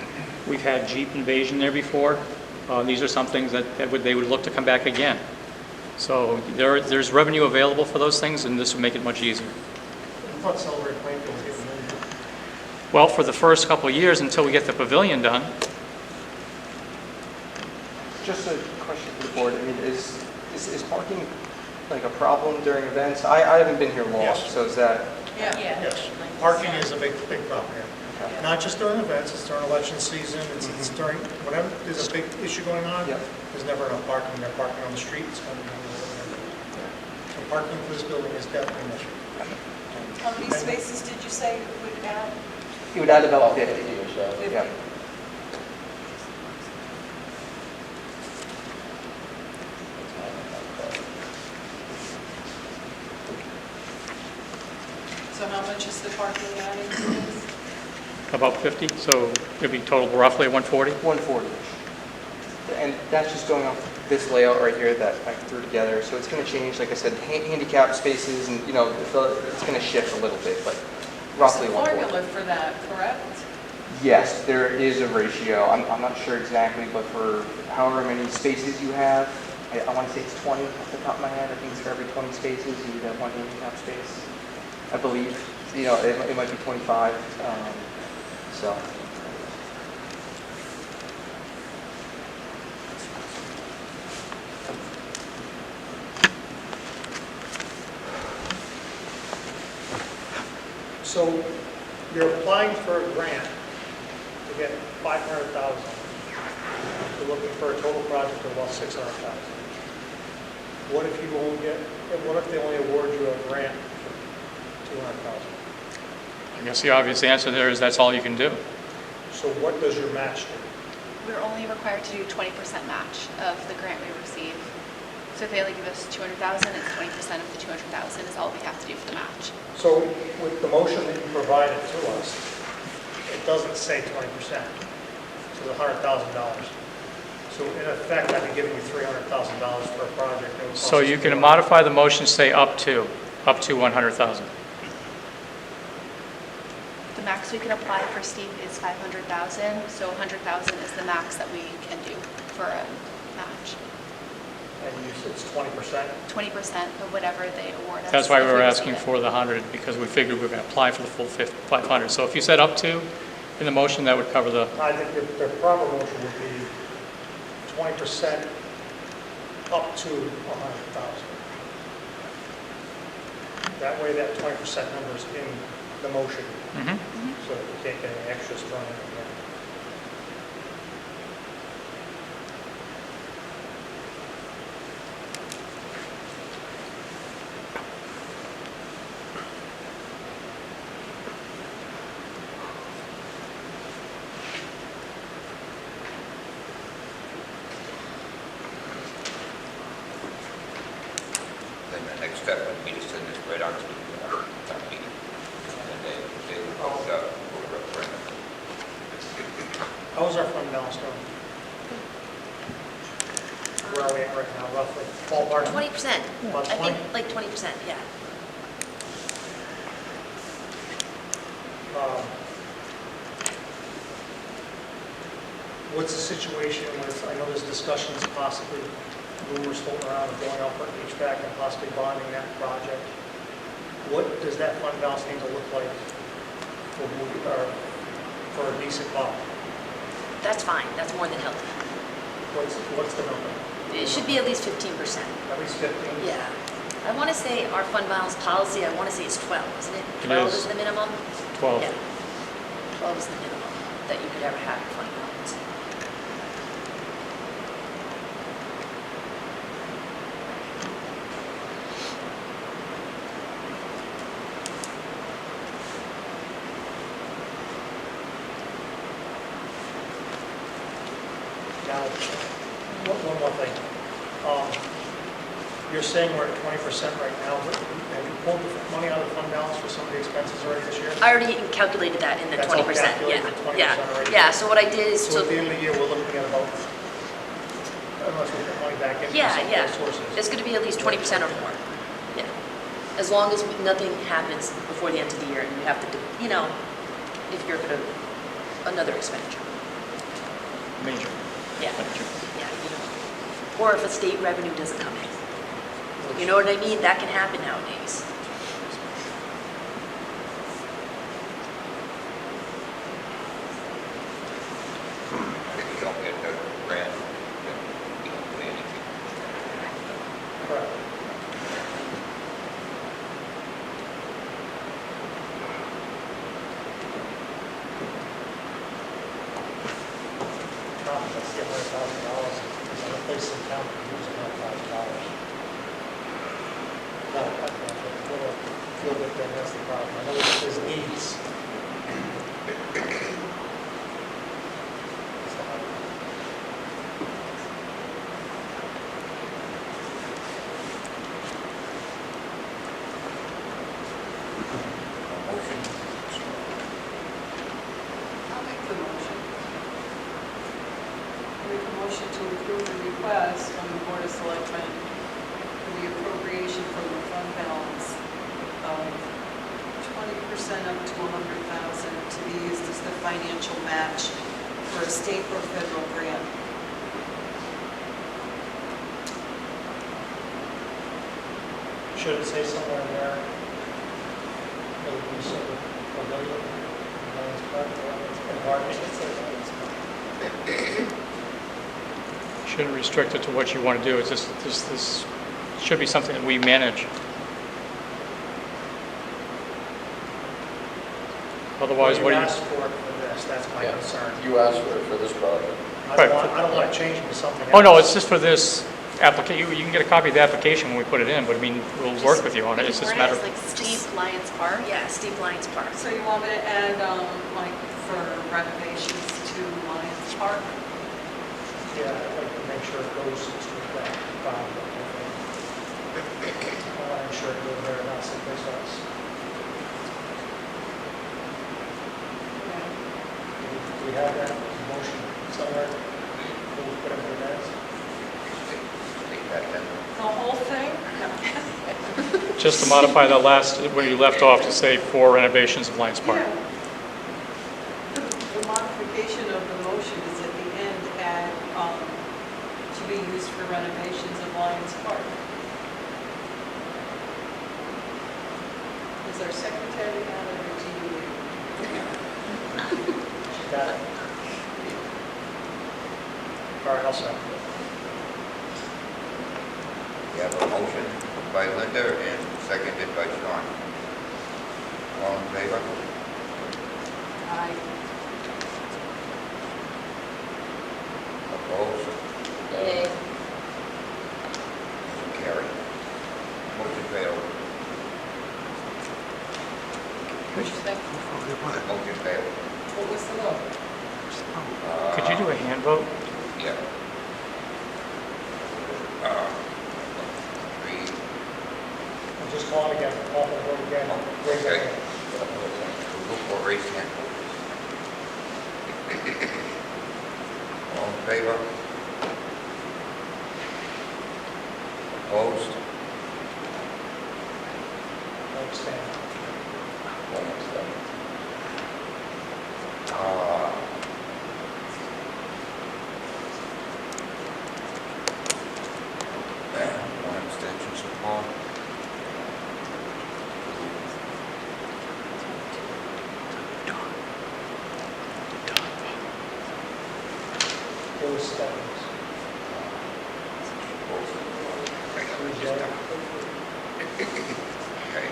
We've had Jeep Invasion there before. These are some things that they would look to come back again. So there's revenue available for those things, and this would make it much easier. I thought Celebrate Plainfield was getting moved. Well, for the first couple of years until we get the pavilion done, Just a question for the board. I mean, is parking like a problem during events? I haven't been here long, Yes. so is that? Yes, parking is a big problem here. Not just during events, it's during election season, it's during, whenever there's a big issue going on, Yep. there's never enough parking, they're parking on the streets. So parking for this building is definitely an issue. How many spaces did you say would add? You would add about 50. 50 or so. Yeah. So how much is the parking adding to this? about 50, so it'd be total roughly 140. 140-ish. And that's just going off this layout right here that I threw together. So it's going to change, like I said, handicap spaces, and it's going to shift a little bit, but roughly 140. Formula for that, correct? Yes, there is a ratio. I'm not sure exactly, but for however many spaces you have, I want to say it's 20 off the top of my head. I think it's for every 20 spaces, you would have one handicap space. I believe, it might be 25. So. So you're applying for a grant to get 500,000. You're looking for a total project of about 600,000. What if you only get, what if they only award you a grant for 200,000? I guess the obvious answer there is that's all you can do. So what does your match do? We're only required to do 20% match of the grant we receive. So if they only give us 200,000, it's 20% of the 200,000 is all we have to do for the match. So with the motion that you provided to us, it doesn't say 20%. So it's $100,000. So in effect, I'd be giving you $300,000 for a project. That would cost So us you can $200,000. modify the motion, say up to 100,000. The max we can apply for steep is 500,000, so 100,000 is the max that we can do for a match. And you said it's 20%? 20% of whatever they award us. That's why we if were receive asking it. for the 100, because we figured we were going to apply for the full 500. So if you said up to in the motion, that would cover the, I think the proper motion would be 20% up to 100,000. That way that 20% number is in the motion, Mhm. so that we can't get any extras thrown in again. Then the next step would be to send this right on to town meeting. And then they would vote for a referendum. How is our fund balance doing? Where are we at right now, roughly? Ballpark? 20%. About I 20? think like 20%, yeah. What's the situation with, I know there's discussions possibly, rumors floating around of going out for HVAC and possibly bonding that project. What does that fund balance need to look like for a decent bond? That's fine, that's more than healthy. What's the number? It should be at least 15%. At least 15? Yeah. I want to say our fund balance policy, I want to say it's 12, isn't it? It 12 is. is the minimum? 12. Yeah. 12 is the minimum that you could ever have in fund balance. Now, one more thing. You're saying we're at 20% right now, but have you pulled the money out of the fund balance for some of the expenses already this year? I already calculated that in the That's all 20%, calculated yeah. at 20% Yeah, already? yeah, so what I did is, So at the end of the year, we're looking at about, unless we put money back in from yeah, some yeah. other sources. It's going to be at least 20% or more, yeah. As long as nothing happens before the end of the year and you have to, you know, if you're going to, another expenditure. Major. Yeah, expenditure. yeah, you know. Or if a state revenue doesn't come in. You know what I mean? That can happen nowadays. If you don't get the grant, then you don't pay anything. Correct. Let's get $100,000. There's a place in town that uses $100,000. No, I feel that that's the problem. I know there's needs. Motion. I'll make the motion. Make a motion to approve the request from the Board of Selectmen for the appropriation from the fund balance of 20% up to 100,000 to be used as the financial match for a state or federal grant. Should it say somewhere in there? It would be sort of a million, Shouldn't restrict it to what you want to do. It's just, this should be something that we manage. Otherwise, what do You you? asked for it for this, that's my Yeah. concern. You asked for this project. I don't want to change it to something else. Oh, no, it's just for this application. You can get a copy of the application when we put it in, but I mean, we'll work with you on it. It's just a matter of. Like Steve Lyons Park? Yeah, Steve Lyons Park. So you want me to add, like, for renovations to Lions Park? Yeah, I'd like to make sure it goes to that bottom. I want to ensure it goes there, not someplace else. Do we have that motion somewhere? We'll put it in the minutes. Take that then. The whole thing? Just to modify the last, where you left off to say for renovations of Lions Park. Yeah. The modification of the motion is at the end, add, to be used for renovations of Lions Park. Is our secretary out of her TV? She's got it. All right, I'll second it. We have a motion by Linda and seconded by Sean. All in favor? Aye. Opposed? Yay. Motion carried. Motion failed. What'd you say? Motion failed. What was the vote? Could you do a hand vote? Yeah. Three. I'll just call it again, call for the vote again. Raise your Okay. hand. Look for raised hand. All in favor? Opposed? Abstain. One abstention. One abstention, so Paul. It was Stephens. Okay,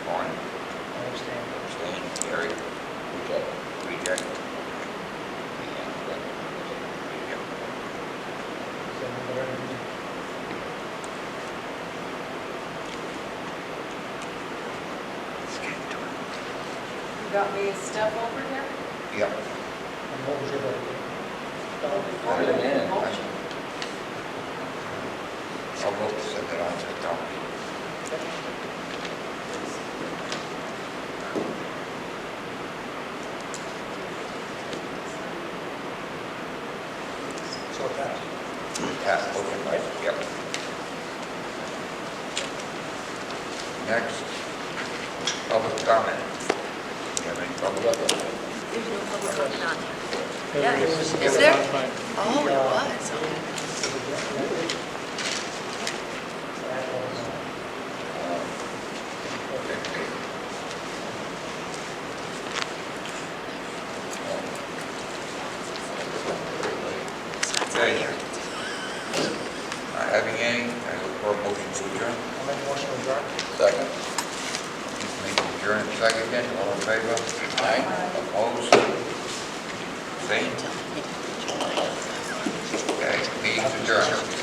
one, I understand. abstain, carried, Reject. reject. You got me a step over here? Yep. And what was your vote? Before Put it the in. motion. I'll vote to send it on to the town. So it passed. Pass motion, right? Yep. Next, public comment. You have any public comment? There's no public comment on there. There Yeah, it is. is there? Fine. Oh, it was, okay. Okay. Not having any, I look for a motion to adjourn. I'll make a motion to adjourn. Second. Make the adjourn second, all in favor? Aye. Opposed? Abstained? Okay, meeting's adjourned.